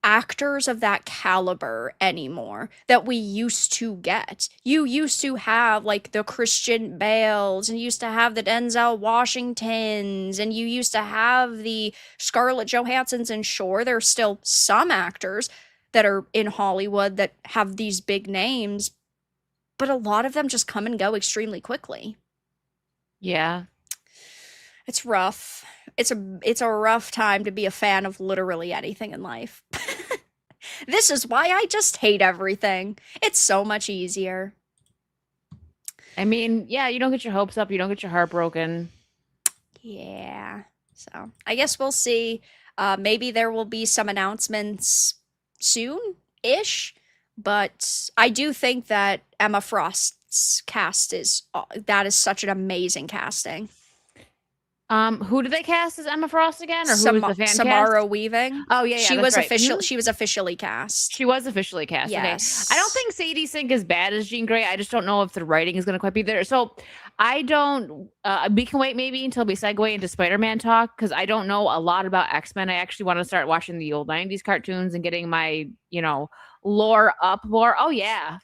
actors of that caliber anymore that we used to get. You used to have like the Christian Bales, and you used to have the Denzel Washingtons, and you used to have the Scarlett Johanssons, and sure, there's still some actors that are in Hollywood that have these big names, but a lot of them just come and go extremely quickly. Yeah. It's rough. It's a rough time to be a fan of literally anything in life. This is why I just hate everything. It's so much easier. I mean, yeah, you don't get your hopes up, you don't get your heart broken. Yeah. So I guess we'll see. Maybe there will be some announcements soon-ish, but I do think that Emma Frost's cast is that is such an amazing casting. Who did they cast as Emma Frost again, or who was the fan Samara cast? Weaving. Oh yeah, yeah, that's right. She was officially cast. She was officially cast. Okay. I don't Yes. think Sadie Sink is bad as Jean Grey. I just don't know if the writing is going to quite be there. So I don't, we can wait maybe until we segue into Spider-Man talk because I don't know a lot about X-Men. I actually want to start watching the old 90s cartoons and getting my, lore up more. Oh, yeah.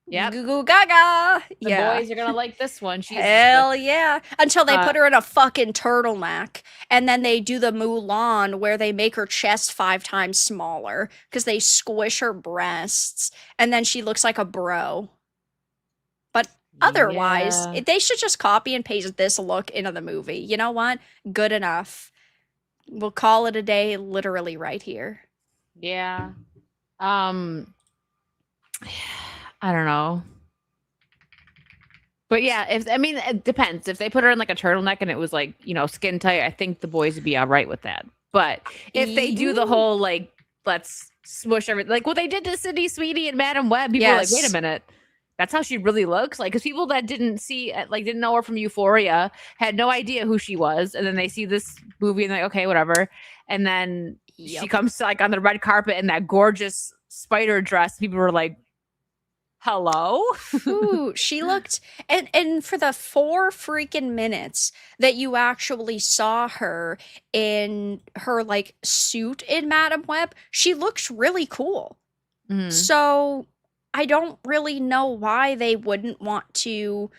Yep. Goo goo gaga. The Yeah. boys are going to like this one. Hell yeah. Until they Uh, put her in a fucking turtleneck. And then they do the Mulan where they make her chest 5 times smaller because they squish her breasts. And then she looks like a bro. But otherwise, yeah. they should just copy and paste this look into the movie. You know what? Good enough. We'll call it a day literally right here. Yeah. Um, I don't know. But yeah, it depends. If they put her in like a turtleneck and it was like, skin tight, I think the boys would be all right with that. But if they do the whole like, let's smush everything, like what they did to Sydney Sweeney and Madam Web, people were like, wait a minute, that's how she really looks? Like, because people that didn't know her from Euphoria had no idea who she was. And then they see this movie and they're like, okay, whatever. And then she comes to, like on the red carpet in that gorgeous spider dress. People were like, hello. Ooh, she looked and for the 4 freaking minutes that you actually saw her in her like suit in Madam Web, she looks really cool. Mhm. So I don't really know why they wouldn't want to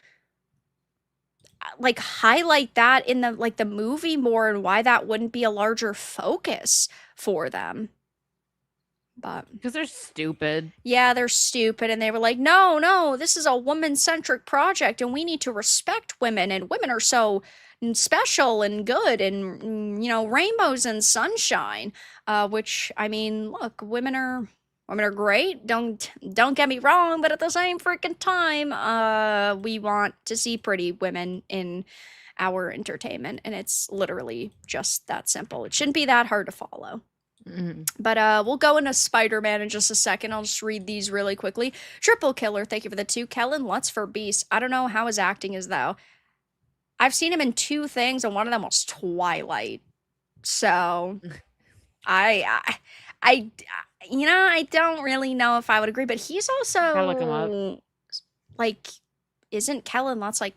like highlight that in the movie more, and why that wouldn't be a larger focus for them. But Because they're stupid. yeah, they're stupid. And they were like, no, no, this is a woman centric project and we need to respect women. And women are so special and good and, rainbows and sunshine. Which, I mean, look, women are great. Don't get me wrong, but at the same freaking time, we want to see pretty women in our entertainment. And it's literally just that simple. It shouldn't be that hard to follow. Mhm. But we'll go into Spider-Man in just a second. I'll just read these really quickly. Triple Killer, thank you for the 2. Kellen Lutz for Beast. I don't know how his acting is though. I've seen him in 2 things, and one of them was Twilight. So I I don't really know if I would agree, but he's Gotta look him up. also like, isn't Kellen Lutz like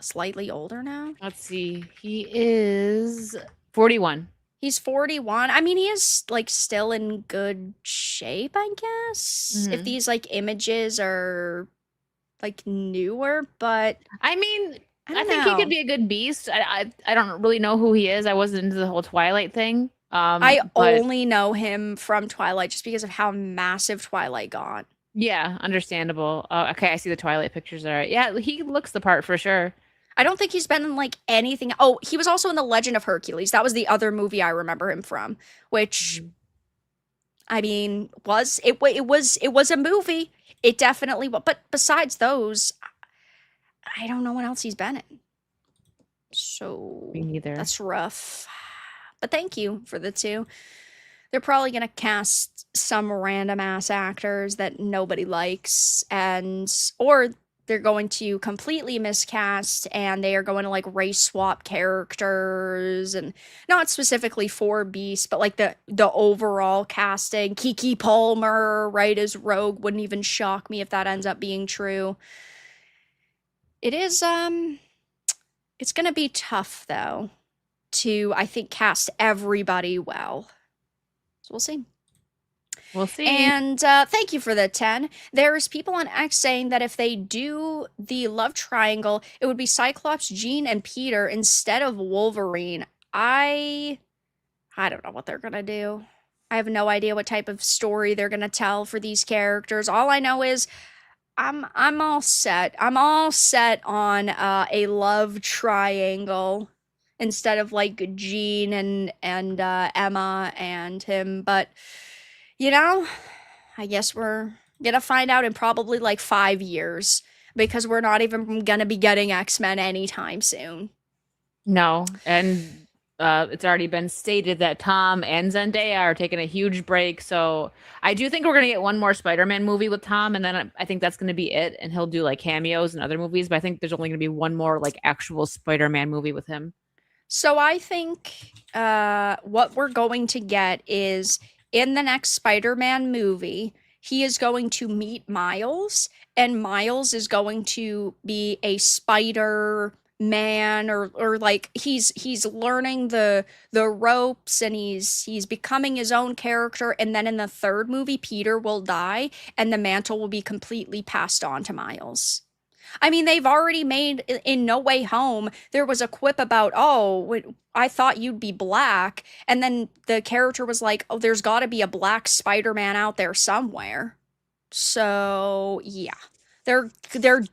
slightly older now? Let's see. He is 41. He's 41. I mean, he is like still in good shape, I guess. If Mhm. these like images are like newer, but I mean, I I don't think he know. could be a good beast. I don't really know who he is. I wasn't into the whole Twilight thing. I But only know him from Twilight just because of how massive Twilight got. yeah, understandable. Okay, I see the Twilight pictures. All right. Yeah, he looks the part for sure. I don't think he's been in like anything. Oh, he was also in The Legend of Hercules. That was the other movie I remember him from, which Mhm. I mean, it was a movie. It definitely was. But besides those, I don't know what else he's been in. Me So neither. that's rough. But thank you for the 2. They're probably going to cast some random ass actors that nobody likes, or they're going to completely miscast and they are going to like race swap characters, and not specifically for Beast, but like the overall casting. Kiki Palmer, right, as Rogue wouldn't even shock me if that ends up being true. It is it's going to be tough though to, I think, cast everybody well. So we'll see. We'll see. And thank you for the 10. There's people on X saying that if they do the love triangle, it would be Cyclops, Jean, and Peter instead of Wolverine. I I don't know what they're gonna do. I have no idea what type of story they're gonna tell for these characters. All I know is I'm all set. I'm all set on a love triangle instead of like Jean and Emma and him. But you know, I guess we're gonna find out in probably like 5 years because we're not even gonna be getting X-Men anytime soon. No, and it's already been stated that Tom and Zendaya are taking a huge break. So I do think we're gonna get one more Spider-Man movie with Tom, and then I think that's gonna be it. And he'll do like cameos in other movies, but I think there's only gonna be one more like actual Spider-Man movie with him. So I think what we're going to get is in the next Spider-Man movie, he is going to meet Miles, and Miles is going to be a Spider Man or like he's learning the ropes and he's becoming his own character, and then in the third movie Peter will die and the mantle will be completely passed on to Miles. I mean, they've already made in No Way Home, there was a quip about, oh, I thought you'd be black. And then the character was like, oh, there's got to be a black Spider Man out there somewhere. So, yeah. They're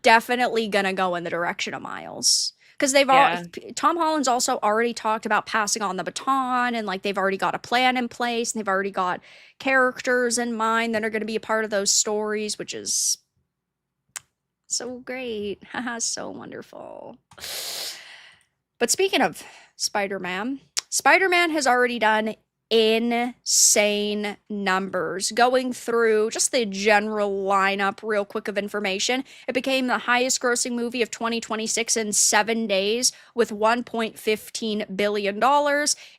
definitely going to go in the direction of Miles. Because Yeah. Tom Holland's also already talked about passing on the baton and like they've already got a plan in place and they've already got characters in mind that are going to be a part of those stories, which is so great. Haha, so wonderful. But speaking of Spider Man, Spider Man has already done insane numbers. Going through just the general lineup, real quick of information, it became the highest grossing movie of 2026 in 7 days with $1.15 billion.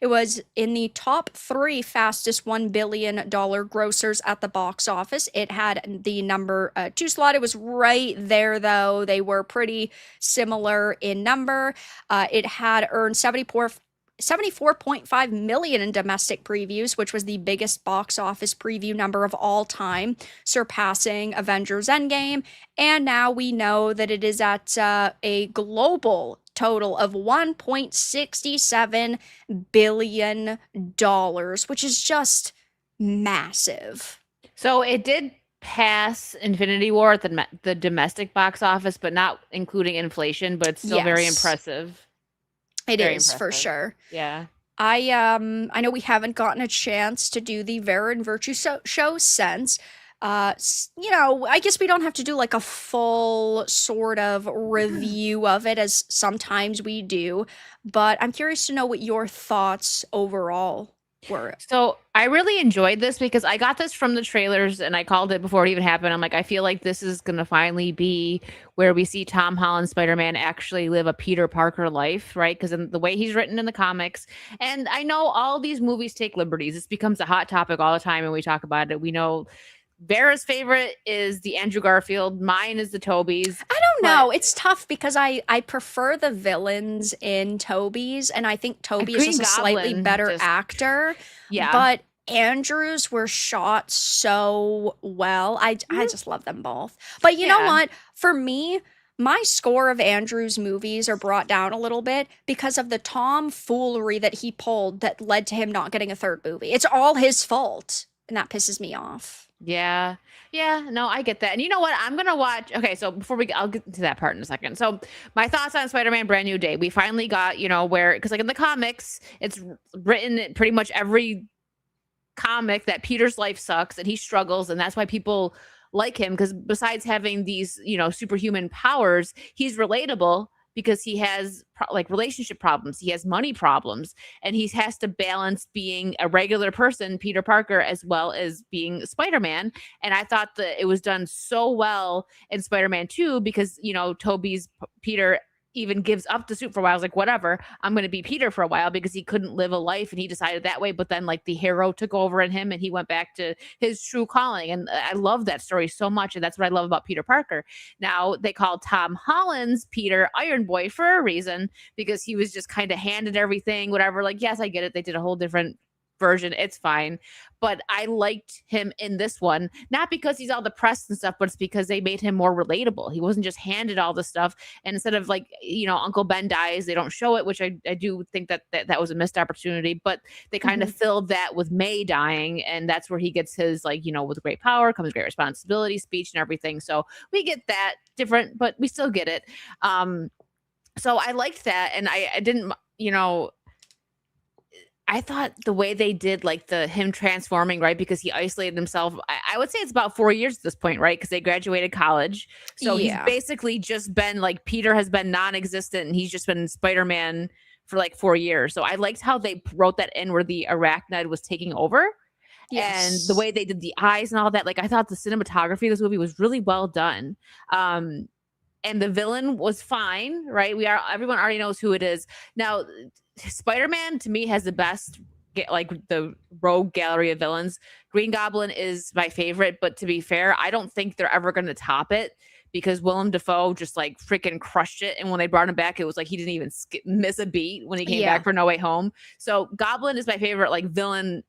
It was in the top three fastest $1 billion grossers at the box office. It had the number two slot. It was right there, though. They were pretty similar in number. It had earned 74.5 million in domestic previews, which was the biggest box office preview number of all time, surpassing Avengers Endgame. And now we know that it is at a global total of $1.67 billion, which is just massive. So it did pass Infinity War at the domestic box office, but not including inflation, but it's still very Yes, impressive. it Very is for impressive. sure. Yeah. I know we haven't gotten a chance to do the Vara and Virtue show since. I guess we don't have to do like a full sort of review of it as sometimes we do, but I'm curious to know what your thoughts overall were. So I really enjoyed this because I got this from the trailers and I called it before it even happened. I'm like, I feel like this is going to finally be where we see Tom Holland Spider-Man actually live a Peter Parker life, right? Because in the way he's written in the comics, and I know all these movies take liberties. This becomes a hot topic all the time and we talk about it. We know Vera's favorite is the Andrew Garfield. Mine is the Toby's. I don't But know. It's tough because I prefer the villains in Toby's, and I think Toby is Green just a slightly Goblin better just, actor. yeah. But Andrews were shot so well. I Mhm. just love them both. But you know Yeah. what? For me, my score of Andrews movies are brought down a little bit because of the tomfoolery that he pulled that led to him not getting a third movie. It's all his fault, and that pisses me off. Yeah. Yeah, no, I get that. And you know what? I'm gonna watch. Okay, so I'll get to that part in a second. So my thoughts on Spider-Man Brand New Day. We finally got, where because like in the comics, it's written in pretty much every comic that Peter's life sucks and he struggles, and that's why people like him because besides having these, superhuman powers, he's relatable because he has like relationship problems, he has money problems, and he has to balance being a regular person, Peter Parker, as well as being Spider-Man. And I thought that it was done so well in Spider-Man 2 because, Toby's Peter even gives up the suit for a while. I was like, whatever, I'm going to be Peter for a while because he couldn't live a life and he decided that way. But then, like, the hero took over in him and he went back to his true calling. And I love that story so much. And that's what I love about Peter Parker. Now, they call Tom Holland's Peter Iron Boy for a reason because he was just kind of handed everything, whatever. Like, yes, I get it. They did a whole different version, it's fine. But I liked him in this one, not because he's all depressed and stuff, but it's because they made him more relatable. He wasn't just handed all the stuff. And instead of like, Uncle Ben dies, they don't show it, which I do think that was a missed opportunity. But they kind of Mhm. filled that with May dying. And that's where he gets his, like, with great power comes great responsibility speech and everything. So we get that different, but we still get it. So I liked that. And I didn't, I thought the way they did like the him transforming, right? Because he isolated himself. I would say it's about 4 years at this point, right? Because they graduated college. So he's Yeah. basically just been like Peter has been non-existent and he's just been Spider-Man for like 4 years. So I liked how they wrote that in where the arachnid was taking over and the Yes. way they did the eyes and all that. Like I thought the cinematography of this movie was really well done. And the villain was fine, right? Everyone already knows who it is. Now, Spider-Man to me has the best like the rogue gallery of villains. Green Goblin is my favorite, but to be fair, I don't think they're ever going to top it because Willem Dafoe just like freaking crushed it. And when they brought him back, it was like he didn't even miss a beat when he came back Yeah. for No Way Home. So Goblin is my favorite like villain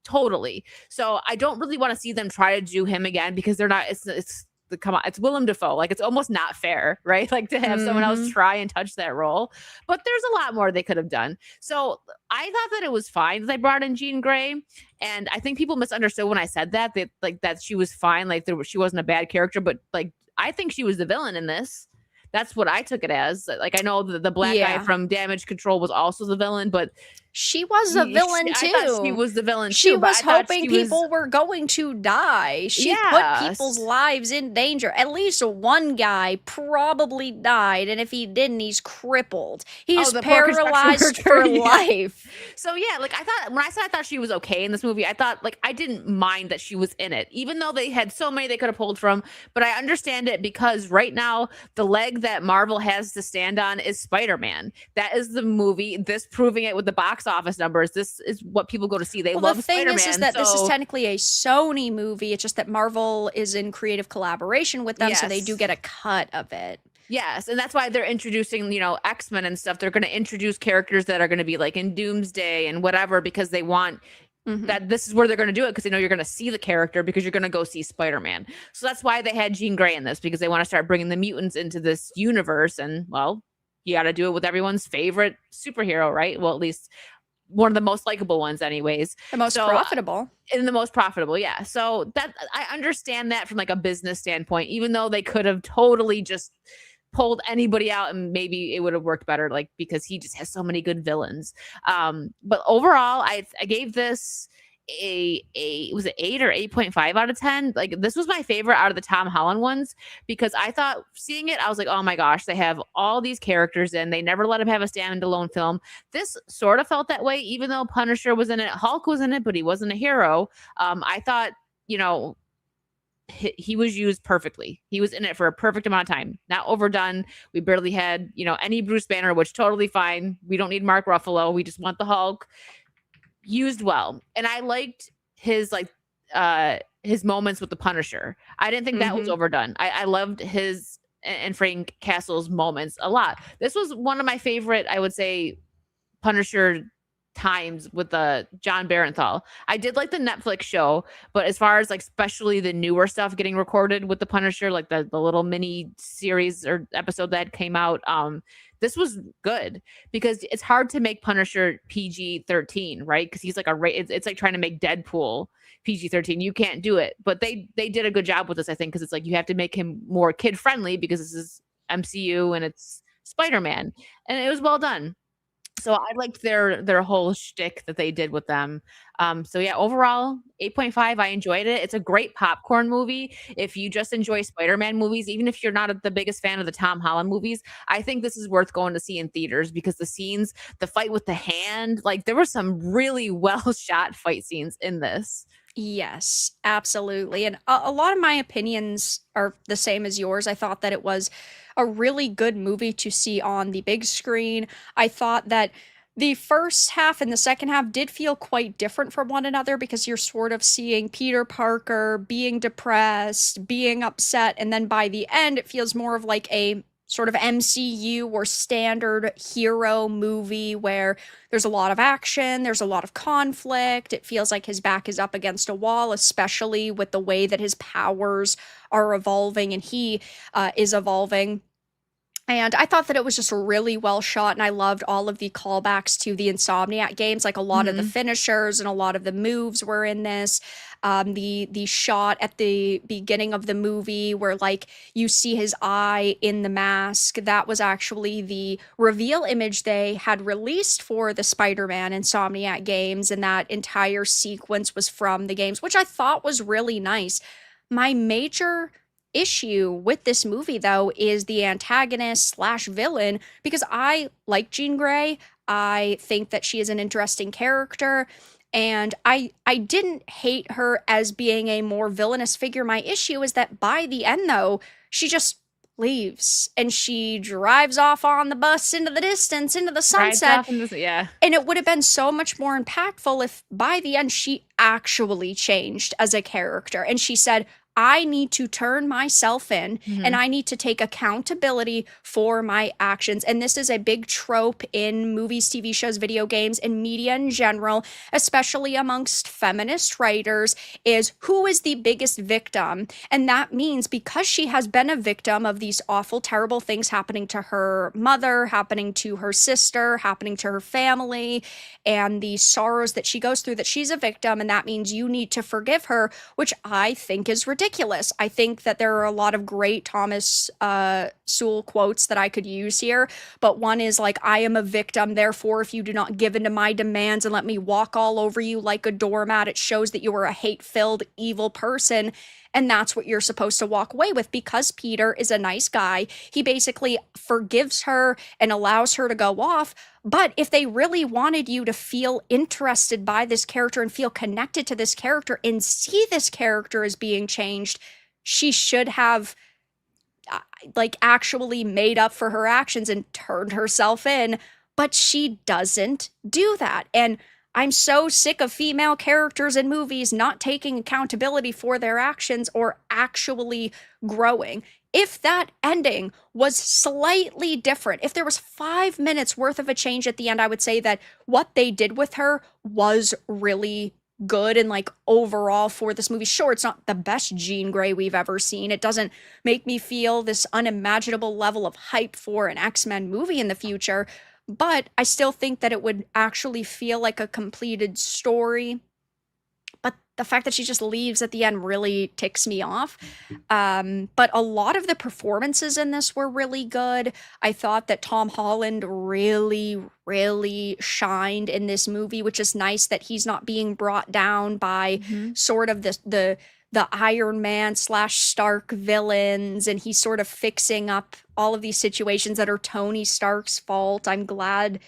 totally. So I don't really want to see them try to do him again because they're not. It's come on, it's Willem Dafoe. Like it's almost not fair, right? Like to have someone else Mhm. try and touch that role. But there's a lot more they could have done. So I thought that it was fine that they brought in Jean Grey, and I think people misunderstood when I said that like that she was fine, like she wasn't a bad character, but like I think she was the villain in this. That's what I took it as. Like I know the black guy Yeah. from Damage Control was also the villain, but She was a villain I thought she too. was the villain She too, but was I thought hoping she was people were going to die. She put people's yes. lives in danger. At least one guy probably died, and if he didn't, he's crippled. Oh, He's the poor construction paralyzed worker. for Yeah. life. So yeah, like I thought when I said I thought she was okay in this movie, I thought like I didn't mind that she was in it, even though they had so many they could have pulled from. But I understand it because right now the leg that Marvel has to stand on is Spider-Man. That is the movie. This proving it with the box office numbers. This is what people go to see. They Well, the love thing is Spider-Man. that this is So technically a Sony movie. It's just that Marvel is in creative collaboration with them, so they do yes. get a cut of it. Yes, and that's why they're introducing, X-Men and stuff. They're going to introduce characters that are going to be like in Doomsday and whatever because they want Hmm. that this is where they're going to do it because they know you're going to see the character because you're going to go see Spider-Man. So that's why they had Jean Grey in this because they want to start bringing the mutants into this universe and well, you got to do it with everyone's favorite superhero, right? Well, at least one of the most likable ones anyways. The most So profitable. in the most profitable, yeah. So that I understand that from like a business standpoint, even though they could have totally just pulled anybody out and maybe it would have worked better, like because he just has so many good villains. But overall, I gave this a was it 8 or 8.5 out of 10. Like this was my favorite out of the Tom Holland ones because I thought seeing it, I was like, oh my gosh, they have all these characters and they never let him have a standalone film. This sort of felt that way, even though Punisher was in it, Hulk was in it, but he wasn't a hero. I thought, he was used perfectly. He was in it for a perfect amount of time, not overdone. We barely had, any Bruce Banner, which totally fine. We don't need Mark Ruffalo. We just want the Hulk used well. And I liked his moments with the Punisher. I didn't think that was Hmm. overdone. I loved his and Frank Castle's moments a lot. This was one of my favorite, I would say, Punisher times with the John Barenthal. I did like the Netflix show, but as far as like especially the newer stuff getting recorded with the Punisher, like the little mini series or episode that came out, this was good because it's hard to make Punisher PG-13, right? Because he's like it's like trying to make Deadpool PG-13. You can't do it, but they did a good job with this, I think, because it's like you have to make him more kid friendly because this is MCU and it's Spider-Man, and it was well done. So I liked their whole shtick that they did with them. So yeah, overall, 8.5. I enjoyed it. It's a great popcorn movie. If you just enjoy Spider-Man movies, even if you're not the biggest fan of the Tom Holland movies, I think this is worth going to see in theaters because the scenes, the fight with the hand, like there were some really well shot fight scenes in this. Yes, absolutely. And a lot of my opinions are the same as yours. I thought that it was a really good movie to see on the big screen. I thought that the first half and the second half did feel quite different from one another because you're sort of seeing Peter Parker being depressed, being upset, and then by the end, it feels more of like a sort of MCU or standard hero movie where there's a lot of action, there's a lot of conflict. It feels like his back is up against a wall, especially with the way that his powers are evolving and he is evolving. And I thought that it was just really well shot, and I loved all of the callbacks to the Insomniac games. Like a lot of the Mhm. finishers and a lot of the moves were in this. The shot at the beginning of the movie where like you see his eye in the mask, that was actually the reveal image they had released for the Spider-Man Insomniac games, and that entire sequence was from the games, which I thought was really nice. My major issue with this movie though is the antagonist slash villain, because I like Jean Grey. I think that she is an interesting character, and I didn't hate her as being a more villainous figure. My issue is that by the end though, she just leaves and she drives off on the bus into the distance, into the Rides sunset. off in this, yeah. And it would have been so much more impactful if by the end she actually changed as a character and she said, I need to turn myself in and Mhm. I need to take accountability for my actions. And this is a big trope in movies, TV shows, video games, and media in general, especially amongst feminist writers, is who is the biggest victim? And that means because she has been a victim of these awful, terrible things happening to her mother, happening to her sister, happening to her family, and the sorrows that she goes through, that she's a victim. And that means you need to forgive her, which I think is ridiculous. I think that there are a lot of great Thomas Sewell quotes that I could use here, but one is like, I am a victim, therefore, if you do not give in to my demands and let me walk all over you like a doormat, it shows that you are a hate filled, evil person. And that's what you're supposed to walk away with because Peter is a nice guy. He basically forgives her and allows her to go off. But if they really wanted you to feel interested by this character and feel connected to this character and see this character as being changed, she should have like actually made up for her actions and turned herself in, but she doesn't do that. And I'm so sick of female characters in movies not taking accountability for their actions or actually growing. If that ending was slightly different, if there was 5 minutes worth of a change at the end, I would say that what they did with her was really good and like overall for this movie. Sure, it's not the best Jean Grey we've ever seen. It doesn't make me feel this unimaginable level of hype for an X-Men movie in the future, but I still think that it would actually feel like a completed story. But the fact that she just leaves at the end really ticks me off. But a lot of the performances in this were really good. I thought that Tom Holland really, really shined in this movie, which is nice that he's not being brought down by Mhm. sort of the Iron Man slash Stark villains, and he's sort of fixing up all of these situations that are Tony Stark's fault. I'm glad,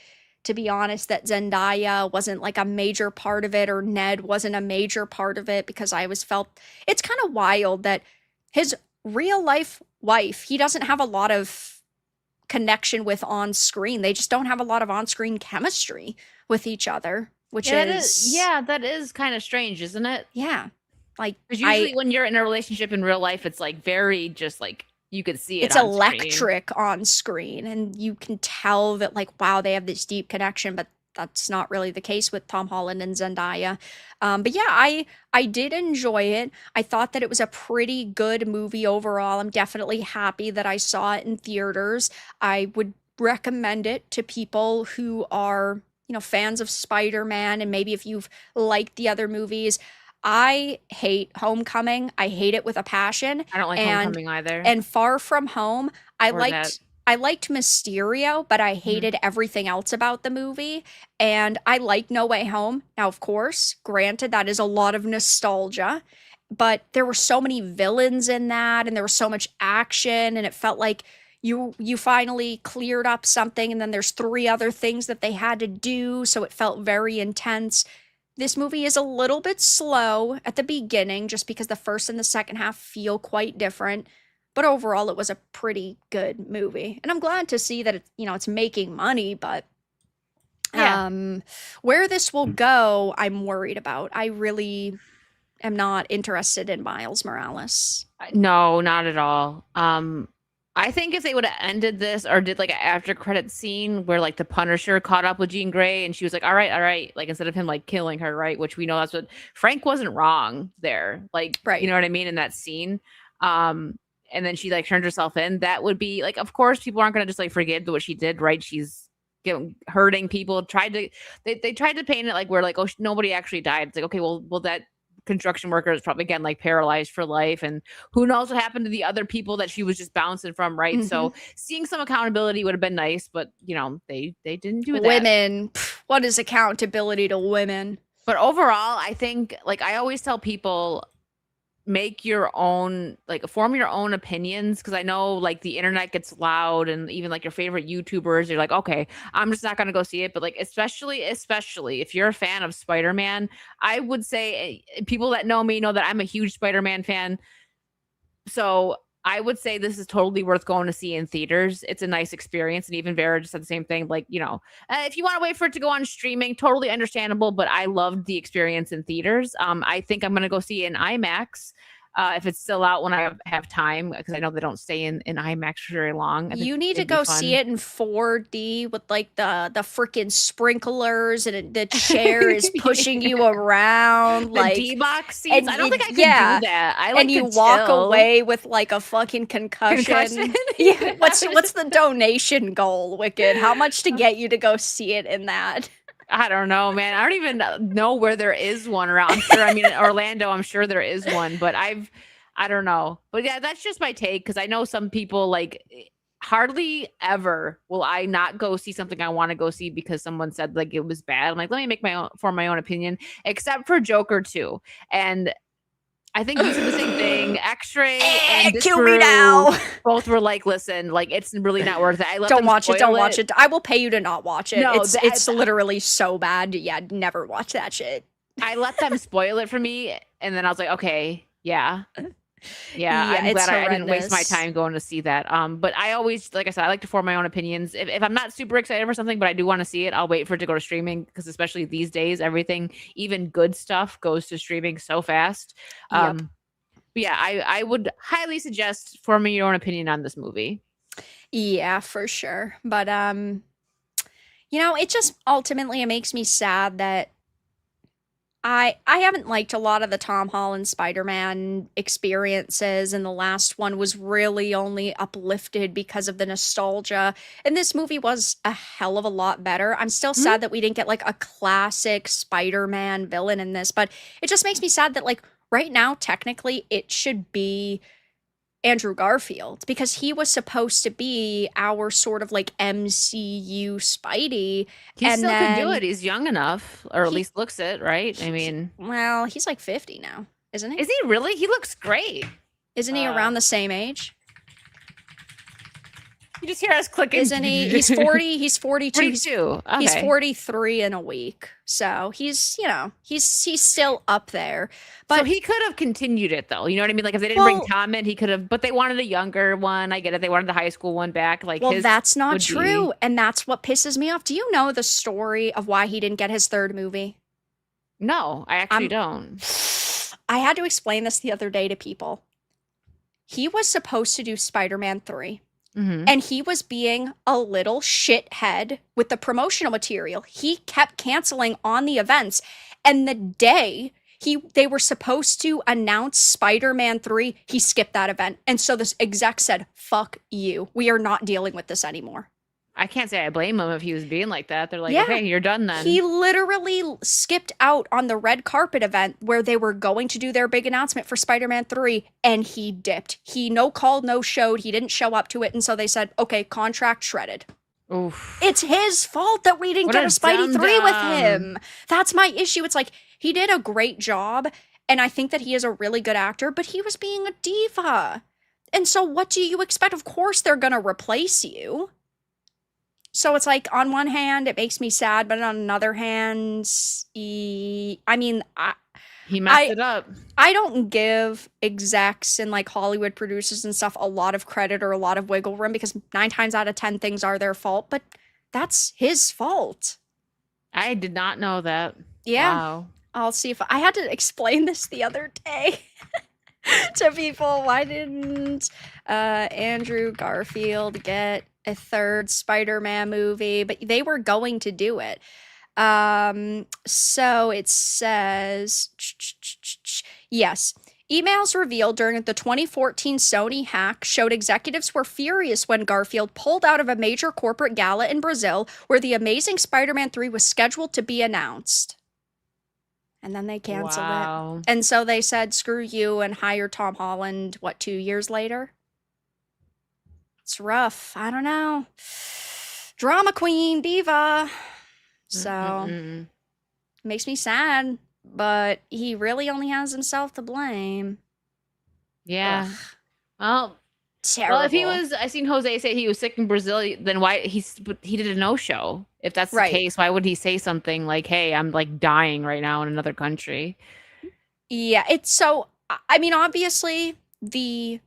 to be honest, that Zendaya wasn't like a major part of it or Ned wasn't a major part of it, because I always felt it's kind of wild that his real life wife, he doesn't have a lot of connection with on screen. They just don't have a lot of on screen chemistry with each other, which Yeah, that is is, yeah, that is kinda strange, isn't it? yeah, like 'Cause I, usually when you're in a relationship in real life, it's, like, very just, like, you could see it it's on screen. electric on screen and you can tell that like wow, they have this deep connection, but that's not really the case with Tom Holland and Zendaya. But yeah, I did enjoy it. I thought that it was a pretty good movie overall. I'm definitely happy that I saw it in theaters. I would recommend it to people who are, fans of Spider-Man, and maybe if you've liked the other movies. I hate Homecoming. I hate it with a passion. I don't like And Homecoming either, and Far From Home, I or that. liked I liked Mysterio, but I Mhm. hated everything else about the movie. And I like No Way Home. Now, of course, granted, that is a lot of nostalgia, but there were so many villains in that, and there was so much action, and it felt like you finally cleared up something, and then there's three other things that they had to do, so it felt very intense. This movie is a little bit slow at the beginning just because the first and the second half feel quite different, but overall it was a pretty good movie. And I'm glad to see that it's making money, but Yeah. where this will go, I'm worried about. I really am not interested in Miles Morales. No, not at all. I think if they would have ended this or did like an after credit scene where like the Punisher caught up with Jean Grey and she was like, all right, like instead of him like killing her, right? Which we know that's what Frank wasn't wrong there. Like, you Right. know what I mean? In that scene. Um, and then she like turned herself in. That would be like, of course, people aren't gonna just like forget what she did, right? She's hurting people. They tried to paint it like we're like, oh, nobody actually died. It's like, okay, well, that construction worker is probably again like paralyzed for life and who knows what happened to the other people that she was just bouncing from, right? Hmm. So seeing some accountability would have been nice, but you know, they didn't do that. Women, pff, what is accountability to women? But overall, I think like I always tell people make your own like form your own opinions because I know like the internet gets loud and even like your favorite YouTubers you're like okay I'm just not going to go see it but like especially if you're a fan of Spider-Man I would say people that know me know that I'm a huge Spider-Man fan so I would say this is totally worth going to see in theaters. It's a nice experience, and even Vera just said the same thing. Like, you know, if you want to wait for it to go on streaming, totally understandable. But I loved the experience in theaters. I think I'm gonna go see it in IMAX if it's still out when I have time because I know they don't stay in IMAX for very long. I think You need to it'd be go see fun. it in 4D with like the freaking sprinklers and the chair is pushing you around The like D box seats. and I don't think I could do yeah, that. I and like you to walk chill. away with like a fucking Concussion. concussion. Yeah, Yeah. what's the donation goal, Wicked? How much to get you to go see it in that? I don't know, man. I don't even know where there is one around. I'm sure. I mean, in Orlando, I'm sure there is one, but I don't know. But yeah, that's just my take because I know some people like hardly ever will I not go see something I want to go see because someone said like it was bad. I'm like, let me make my own form my own opinion, except for Joker 2. And I think you said the same thing. X-Ray and Kill me Disparu now. both were like, listen, like it's really not worth it. I let Don't them watch it. spoil Don't watch it. it. I will pay you to not watch it. No, It's literally so bad. Yeah, never watch that shit. I let them spoil it for me, and then I was like, okay, yeah, yeah. Yeah, I'm it's glad I didn't waste my horrendous. time going to see that. But I always, like I said, I like to form my own opinions. If I'm not super excited for something, but I do want to see it, I'll wait for it to go to streaming because especially these days, everything, even good stuff, goes to streaming so fast. Yep. But yeah, I would highly suggest forming your own opinion on this movie. Yeah, for sure. But you know, it just ultimately it makes me sad that I haven't liked a lot of the Tom Holland Spider-Man experiences, and the last one was really only uplifted because of the nostalgia. And this movie was a hell of a lot better. I'm still Mhm. sad that we didn't get like a classic Spider-Man villain in this, but it just makes me sad that like right now, technically, it should be Andrew Garfield because he was supposed to be our sort of like MCU Spidey, He and still could do then it. He's young enough, or at he least looks it, right? I mean, well, he's like 50 now, isn't he? is he really? He looks great. Isn't he Uh, around the same age? you just hear us clicking. Isn't he? He's 40, he's 42, 42. he's Okay. 43 in a week. So he's, you know, he's still up there. So But he could have continued it though. You know what I mean? Like if they didn't bring well, Tom in, he could have, but they wanted a younger one. I get it. They wanted the high school one back. Like well, his that's not would be true, and that's what pisses me off. Do you know the story of why he didn't get his third movie? no, I actually I'm don't. I had to explain this the other day to people. He was supposed to do Spider-Man 3. Hmm. And he was being a little shithead with the promotional material. He kept canceling on the events. And the day they were supposed to announce Spider-Man 3, he skipped that event. And so this exec said, "Fuck you. We are not dealing with this anymore." I can't say I blame him if he was being like that. They're like, Yeah. okay, you're done He then. literally skipped out on the red carpet event where they were going to do their big announcement for Spider-Man 3 and he dipped. He no called, no showed. He didn't show up to it. And so they said, "Okay, contract shredded." Oof. It's his fault that we didn't What get a a Spidey dum 3 with dum. him. That's my issue. It's like he did a great job and I think that he is a really good actor, but he was being a diva. And so what do you expect? Of course they're going to replace you. So it's like on one hand it makes me sad, but on another hand, I mean, He messed I it up. I don't give execs and like Hollywood producers and stuff a lot of credit or a lot of wiggle room because 9 times out of 10 things are their fault, but that's his fault. I did not know that. Yeah. Wow. I'll see if I had to explain this the other day. to people, why didn't Andrew Garfield get a third Spider-Man movie? But they were going to do it. So it says, yes. Emails revealed during the 2014 Sony hack showed executives were furious when Garfield pulled out of a major corporate gala in Brazil where The Amazing Spider-Man 3 was scheduled to be announced. And then they canceled it. Wow. And so they said, screw you, and hired Tom Holland, what, 2 years later? It's rough. I don't know. Drama queen, diva. So, Mm-mm-mm. makes me sad, but he really only has himself to blame. Yeah. Ugh, Well, if he terrible. was, I seen Jose say he was sick in Brazil, then why he did a no show? If that's the Right. case, why would he say something like, "Hey, I'm like dying right now in another country"? Yeah, it's so I mean, obviously the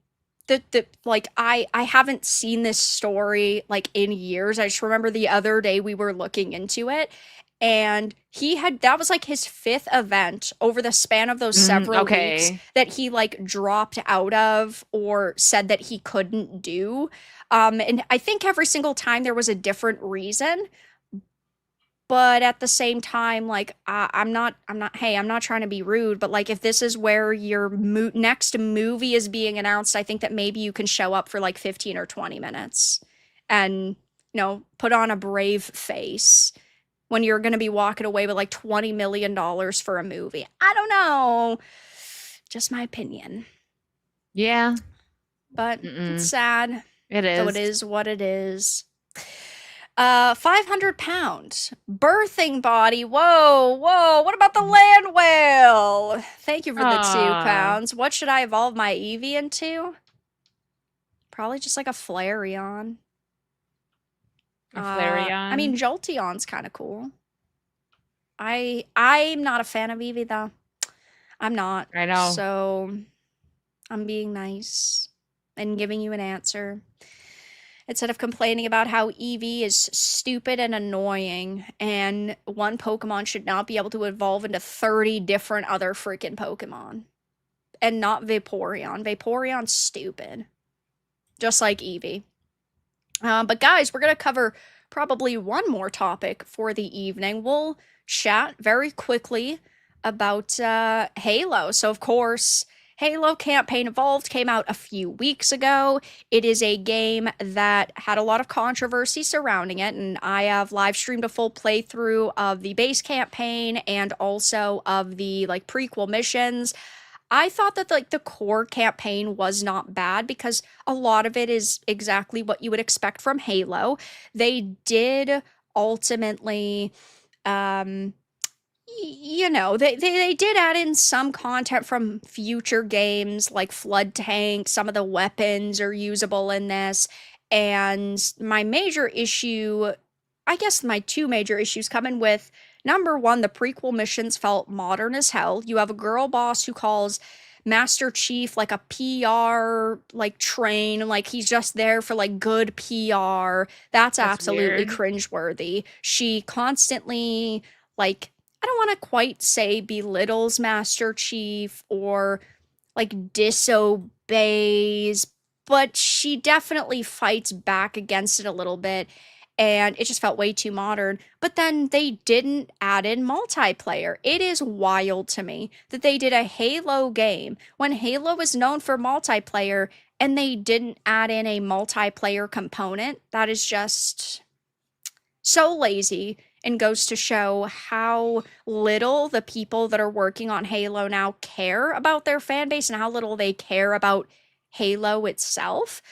like I haven't seen this story like in years. I just remember the other day we were looking into it and he had that was like his fifth event over the span of those several weeks Okay. that he like dropped out of or said that he couldn't do. And I think every single time there was a different reason, but at the same time like I'm not hey, I'm not trying to be rude, but like if this is where your next movie is being announced, I think that maybe you can show up for like 15 or 20 minutes and put on a brave face when you're going to be walking away with like $20 million for a movie. I don't know, just my opinion, Yeah. but it's Mm-mm. sad, It though it is. is what it is. 500 pounds. Birthing body. Whoa, whoa. What about the land whale? Thank you for the two Ah, pounds. What should I evolve my Eevee into? Probably just like a Flareon. a I mean, Flareon. Jolteon's kind of cool. I'm not a fan of Eevee though. I'm not. I know. So I'm being nice and giving you an answer, instead of complaining about how Eevee is stupid and annoying and one Pokemon should not be able to evolve into 30 different other freaking Pokemon. And not Vaporeon. Vaporeon's stupid. Just like Eevee. But guys, we're going to cover probably one more topic for the evening. We'll chat very quickly about Halo. So, of course, Halo Campaign Evolved came out a few weeks ago. It is a game that had a lot of controversy surrounding it, and I have live streamed a full playthrough of the base campaign and also of the like prequel missions. I thought that like the core campaign was not bad because a lot of it is exactly what you would expect from Halo. They did ultimately um they did add in some content from future games like Flood Tank. Some of the weapons are usable in this. And my major issue, I guess my two major issues come in with number one, the prequel missions felt modern as hell. You have a girl boss who calls Master Chief like a PR like train, like he's just there for like good PR. That's That's absolutely weird. cringeworthy. She constantly like I don't want to quite say belittles Master Chief or like disobeys, but she definitely fights back against it a little bit. And it just felt way too modern. But then they didn't add in multiplayer. It is wild to me that they did a Halo game when Halo is known for multiplayer and they didn't add in a multiplayer component. That is just so lazy and goes to show how little the people that are working on Halo now care about their fan base and how little they care about Halo itself.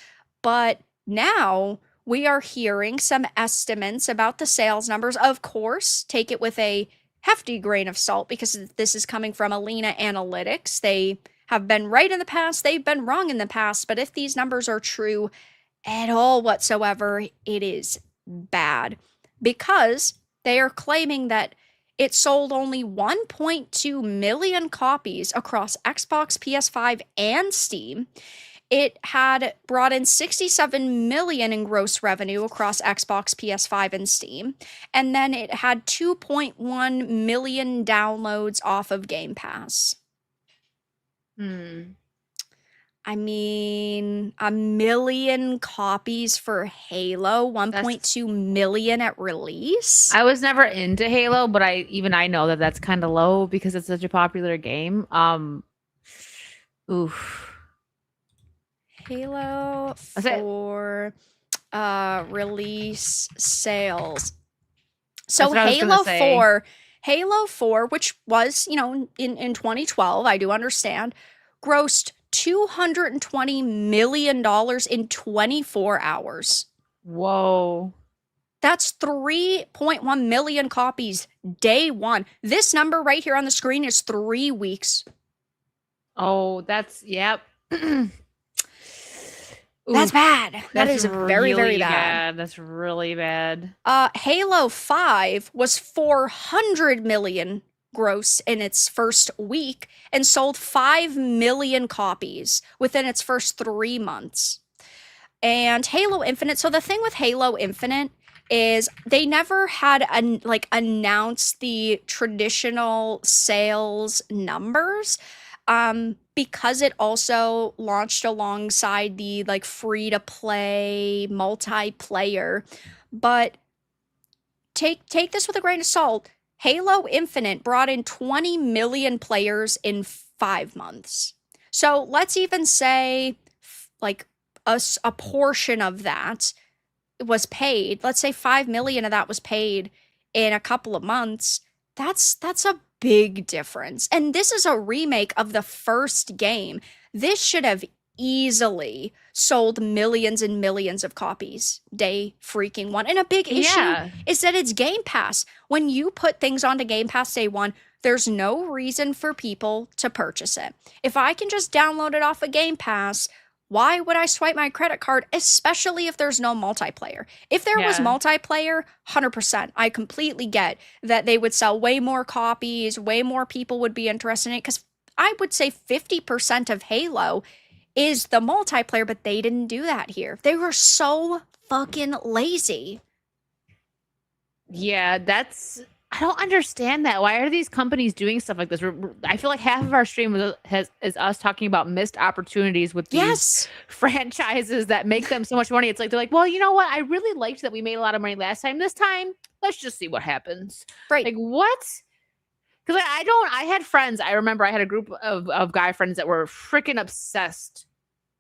But now we are hearing some estimates about the sales numbers. Of course, take it with a hefty grain of salt because this is coming from Alina Analytics. They have been right in the past, they've been wrong in the past, but if these numbers are true at all whatsoever, it is bad because they are claiming that it sold only 1.2 million copies across Xbox, PS5, and Steam. It had brought in 67 million in gross revenue across Xbox, PS5, and Steam, and then it had 2.1 million downloads off of Game Pass. Hmm. I mean, a million copies for Halo, That's 1.2 million at release. I was never into Halo, but I know that that's kind of low because it's such a popular game. Oof. Halo That's it. 4 release sales. That's So what I was gonna say. Halo 4, which was, in 2012, I do understand, grossed $220 million in 24 hours. Whoa. That's 3.1 million copies day one. This number right here on the screen is 3 weeks. Oh, that's yep. That's Oof. bad. That That's is very, very really bad. bad. That's really bad. Halo 5 was 400 million gross in its first week and sold 5 million copies within its first 3 months. And Halo Infinite, so the thing with Halo Infinite is they never had announced the traditional sales numbers, because it also launched alongside the like free to play multiplayer. But take this with a grain of salt. Halo Infinite brought in 20 million players in 5 months. So let's even say like a portion of that was paid. Let's say 5 million of that was paid in a couple of months. That's a big difference. And this is a remake of the first game. This should have easily sold millions and millions of copies day freaking one. And a big issue Yeah. is that it's Game Pass. When you put things onto Game Pass day one, there's no reason for people to purchase it. If I can just download it off of Game Pass, why would I swipe my credit card, especially if there's no multiplayer? If there was Yeah. multiplayer, 100%, I completely get that they would sell way more copies, way more people would be interested in it, because I would say 50% of Halo is the multiplayer, but they didn't do that here. They were so fucking lazy. Yeah, that's I don't understand that. Why are these companies doing stuff like this? I feel like half of our stream is us talking about missed opportunities with these Yes, franchises that make them so much money. It's like they're like, well, you know what? I really liked that we made a lot of money last time. This time, let's just see what happens. right. Like what? Because I don't. I had friends. I remember I had a group of guy friends that were freaking obsessed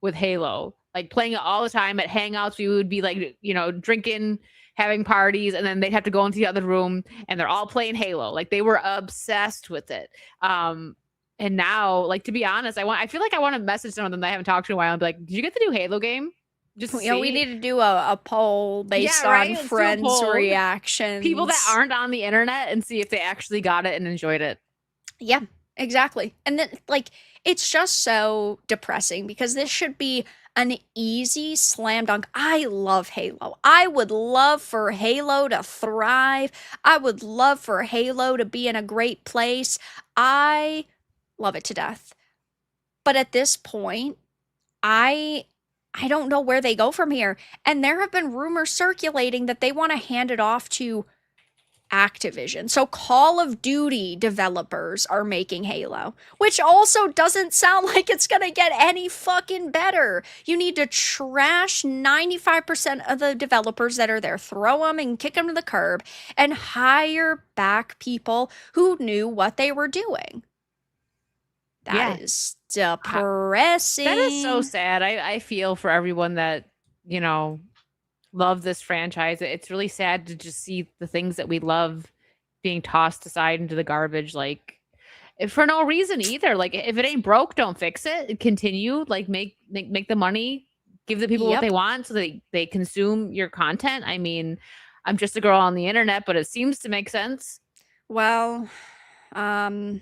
with Halo, like playing it all the time at hangouts. We would be like, drinking, having parties, and then they'd have to go into the other room and they're all playing Halo. Like they were obsessed with it. And now, like to be honest, I feel like I want to message some of them that I haven't talked to in a while and be like, did you get the new Halo game? Just to We see. need to do a poll Yeah, based on right. Let's do a friends' poll. People that reactions. aren't on the internet and see if they actually got it and enjoyed it. Yeah, exactly. And then, like, it's just so depressing because this should be an easy slam dunk. I love Halo. I would love for Halo to thrive. I would love for Halo to be in a great place. I love it to death. But at this point, I I don't know where they go from here. And there have been rumors circulating that they want to hand it off to Activision. So Call of Duty developers are making Halo, which also doesn't sound like it's going to get any fucking better. You need to trash 95% of the developers that are there, throw them and kick them to the curb, and hire back people who knew what they were doing. That Yeah. is That is so depressing. sad. I feel for everyone that, you know, love this franchise. It's really sad to just see the things that we love being tossed aside into the garbage, like for no reason either. Like if it ain't broke, don't fix it. Continue, like make the money, give the people what they Yep. want so they consume your content. I mean, I'm just a girl on the internet, but it seems to make sense. Well, um,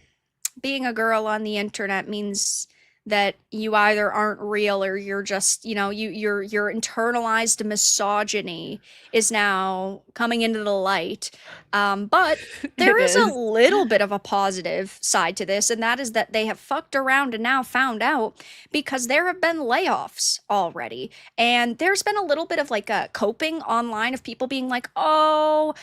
being a girl on the internet means that you either aren't real or you're just, your internalized misogyny is now coming into the light. But there It is a is. little bit of a positive side to this, and that is that they have fucked around and now found out because there have been layoffs already. And there's been a little bit of like a coping online of people being like, oh,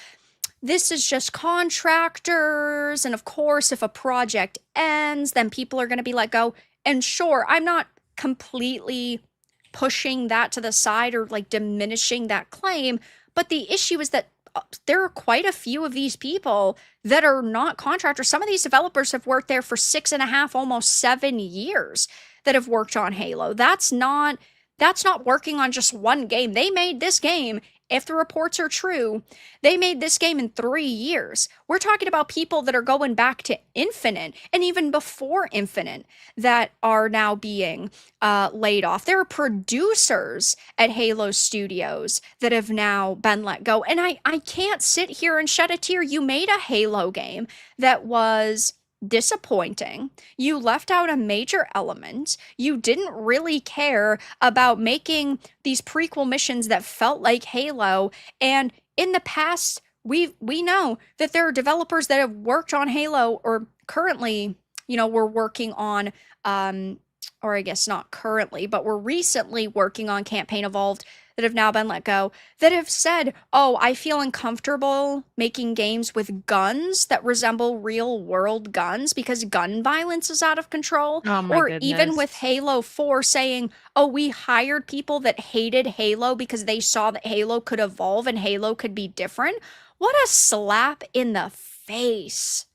this is just contractors. And of course, if a project ends, then people are going to be let go. And sure, I'm not completely pushing that to the side or like diminishing that claim. But the issue is that there are quite a few of these people that are not contractors. Some of these developers have worked there for 6.5, almost 7 years that have worked on Halo. That's not working on just one game. They made this game, if the reports are true, they made this game in 3 years. We're talking about people that are going back to Infinite and even before Infinite that are now being laid off. There are producers at Halo Studios that have now been let go. And I can't sit here and shed a tear. You made a Halo game that was disappointing. You left out a major element. You didn't really care about making these prequel missions that felt like Halo. And in the past, we know that there are developers that have worked on Halo or currently, we're working on or I guess not currently, but we're recently working on Campaign Evolved that have now been let go, that have said, oh, I feel uncomfortable making games with guns that resemble real world guns because gun violence is out of control. Oh my Or even with goodness. Halo 4 saying, oh, we hired people that hated Halo because they saw that Halo could evolve and Halo could be different. What a slap in the face.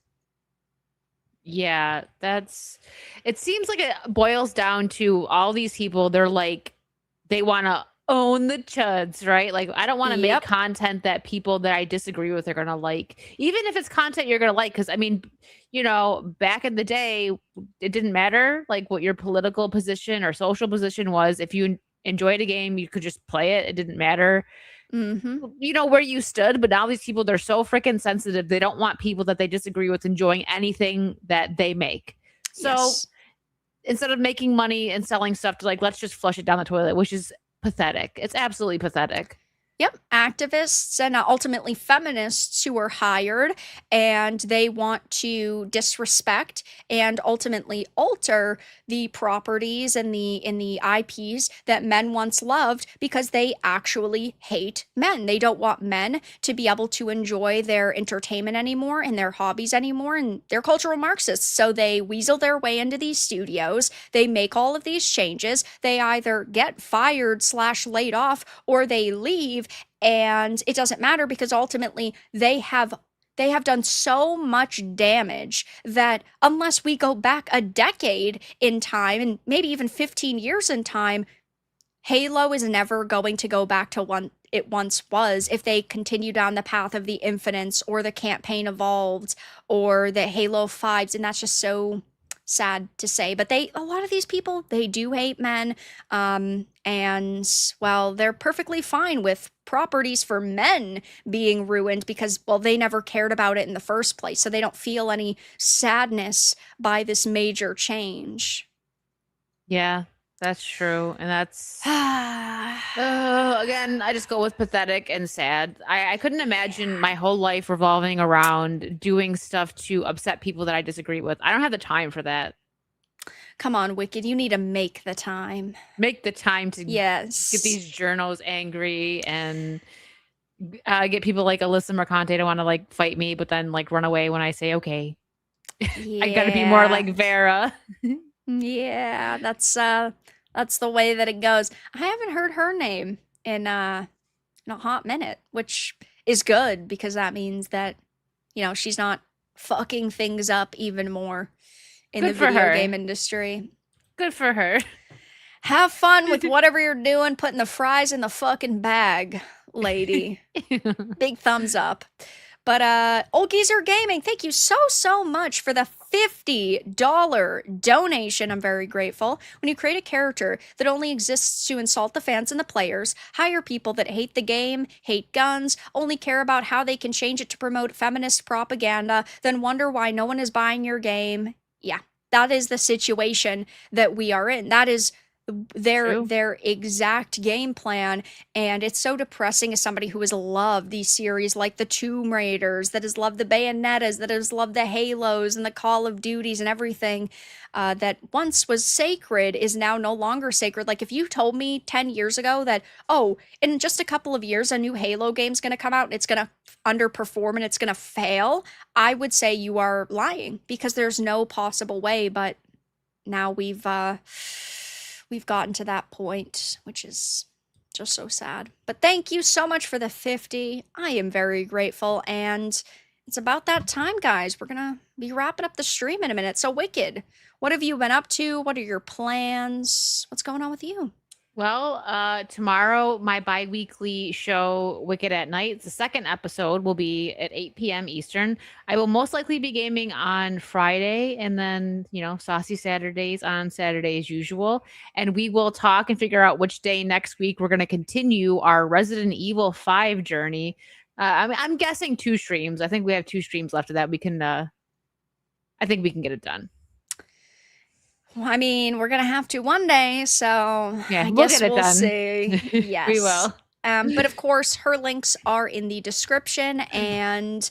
Yeah, it seems like it boils down to all these people, they're like, they want to own the chuds, right? Like, I don't want to make Yep. content that people that I disagree with are going to like, even if it's content you're going to like. Cause I mean, back in the day, it didn't matter like what your political position or social position was. If you enjoyed a game, you could just play it. It didn't matter Mm-hmm. where you stood, but now these people, they're so freaking sensitive. They don't want people that they disagree with enjoying anything that they make. So Yes. instead of making money and selling stuff to like, let's just flush it down the toilet, which is pathetic. It's absolutely pathetic. Yep, activists and ultimately feminists who are hired and they want to disrespect and ultimately alter the properties and the IPs that men once loved because they actually hate men. They don't want men to be able to enjoy their entertainment anymore and their hobbies anymore, and they're cultural Marxists. So they weasel their way into these studios. They make all of these changes. They either get fired slash laid off or they leave, and it doesn't matter because ultimately they have done so much damage that unless we go back a decade in time and maybe even 15 years in time, Halo is never going to go back to one it once was if they continue down the path of the Infinites or the Campaign Evolved or the Halo 5s, and that's just so sad to say. But a lot of these people, they do hate men. And well, they're perfectly fine with properties for men being ruined because, well, they never cared about it in the first place. So they don't feel any sadness by this major change. Yeah, that's true. And again, I just go with pathetic and sad. I couldn't imagine my whole life revolving around doing stuff to upset people that I disagree with. I don't have the time for that. Come on, Wicked, you need to make the time. Make the time to get Yes. these journals angry and get people like Alyssa Mercante to want to like fight me, but then like run away when I say okay. I got to be more Yeah. like Vara. Yeah, that's the way that it goes. I haven't heard her name in a hot minute, which is good because that means that, she's not fucking things up even more in the Good for video game her. industry. Good for her. Have fun with whatever you're doing, putting the fries in the fucking bag, lady. Big thumbs up. But Old Geezer Gaming, thank you so much for the $50 donation. I'm very grateful. When you create a character that only exists to insult the fans and the players, hire people that hate the game, hate guns, only care about how they can change it to promote feminist propaganda, then wonder why no one is buying your game. Yeah, that is the situation that we are in. That is True. their exact game plan, and it's so depressing as somebody who has loved these series like the Tomb Raiders, that has loved the Bayonettas, that has loved the Halos and the Call of Duties and everything that once was sacred is now no longer sacred. Like if you told me 10 years ago that, oh, in just a couple of years a new Halo game's going to come out and it's going to underperform and it's going to fail, I would say you are lying because there's no possible way. But now we've gotten to that point, which is just so sad. But thank you so much for the 50. I am very grateful. And it's about that time, guys. We're going to be wrapping up the stream in a minute. So, Wicked, what have you been up to? What are your plans? What's going on with you? Well, tomorrow, my bi-weekly show, Wicked at Night, the second episode will be at 8 p.m. Eastern. I will most likely be gaming on Friday and then, Saucy Saturdays on Saturday as usual. And we will talk and figure out which day next week we're going to continue our Resident Evil 5 journey. I'm guessing 2 streams. I think we have 2 streams left of that. I think we can get it done. Well, I mean, we're going to have to one day, so Yeah, I we'll guess get it we'll done. see. Yes. We will. But of course, her links are in the description, and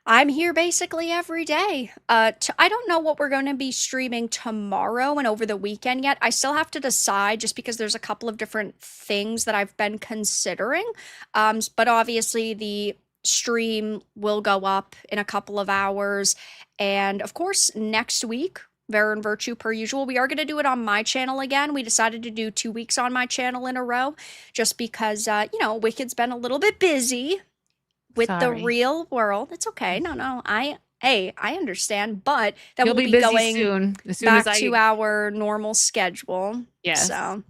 I'm here basically every day. I don't know what we're going to be streaming tomorrow and over the weekend yet. I still have to decide just because there's a couple of different things that I've been considering. But obviously, the stream will go up in a couple of hours. And of course, next week, Vara and Virtue, per usual, we are going to do it on my channel again. We decided to do 2 weeks on my channel in a row just because, Wicked's been a little bit busy with the Sorry. real world. It's okay. No. I understand, but then You'll we'll be be busy going soon. As soon as back to our normal schedule. yes. So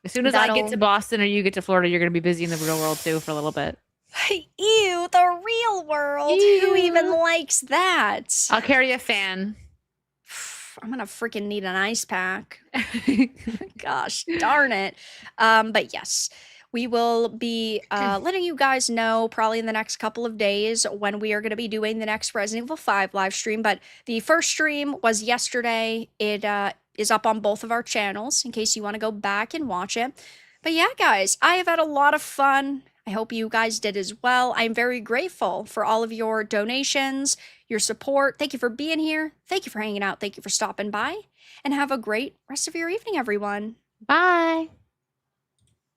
As soon as I get to Boston or you get to Florida, you're going to be busy in the real world too for a little bit. Ew, the real world. Ew. Who even likes that? I'll carry a fan. I'm gonna freaking need an ice pack. Gosh darn it. But yes, we will be letting you guys know probably in the next couple of days when we are going to be doing the next Resident Evil 5 live stream. But the first stream was yesterday. It is up on both of our channels in case you want to go back and watch it. But yeah, guys, I have had a lot of fun. I hope you guys did as well. I'm very grateful for all of your donations, your support. Thank you for being here. Thank you for hanging out. Thank you for stopping by. And have a great rest of your evening, everyone. Bye.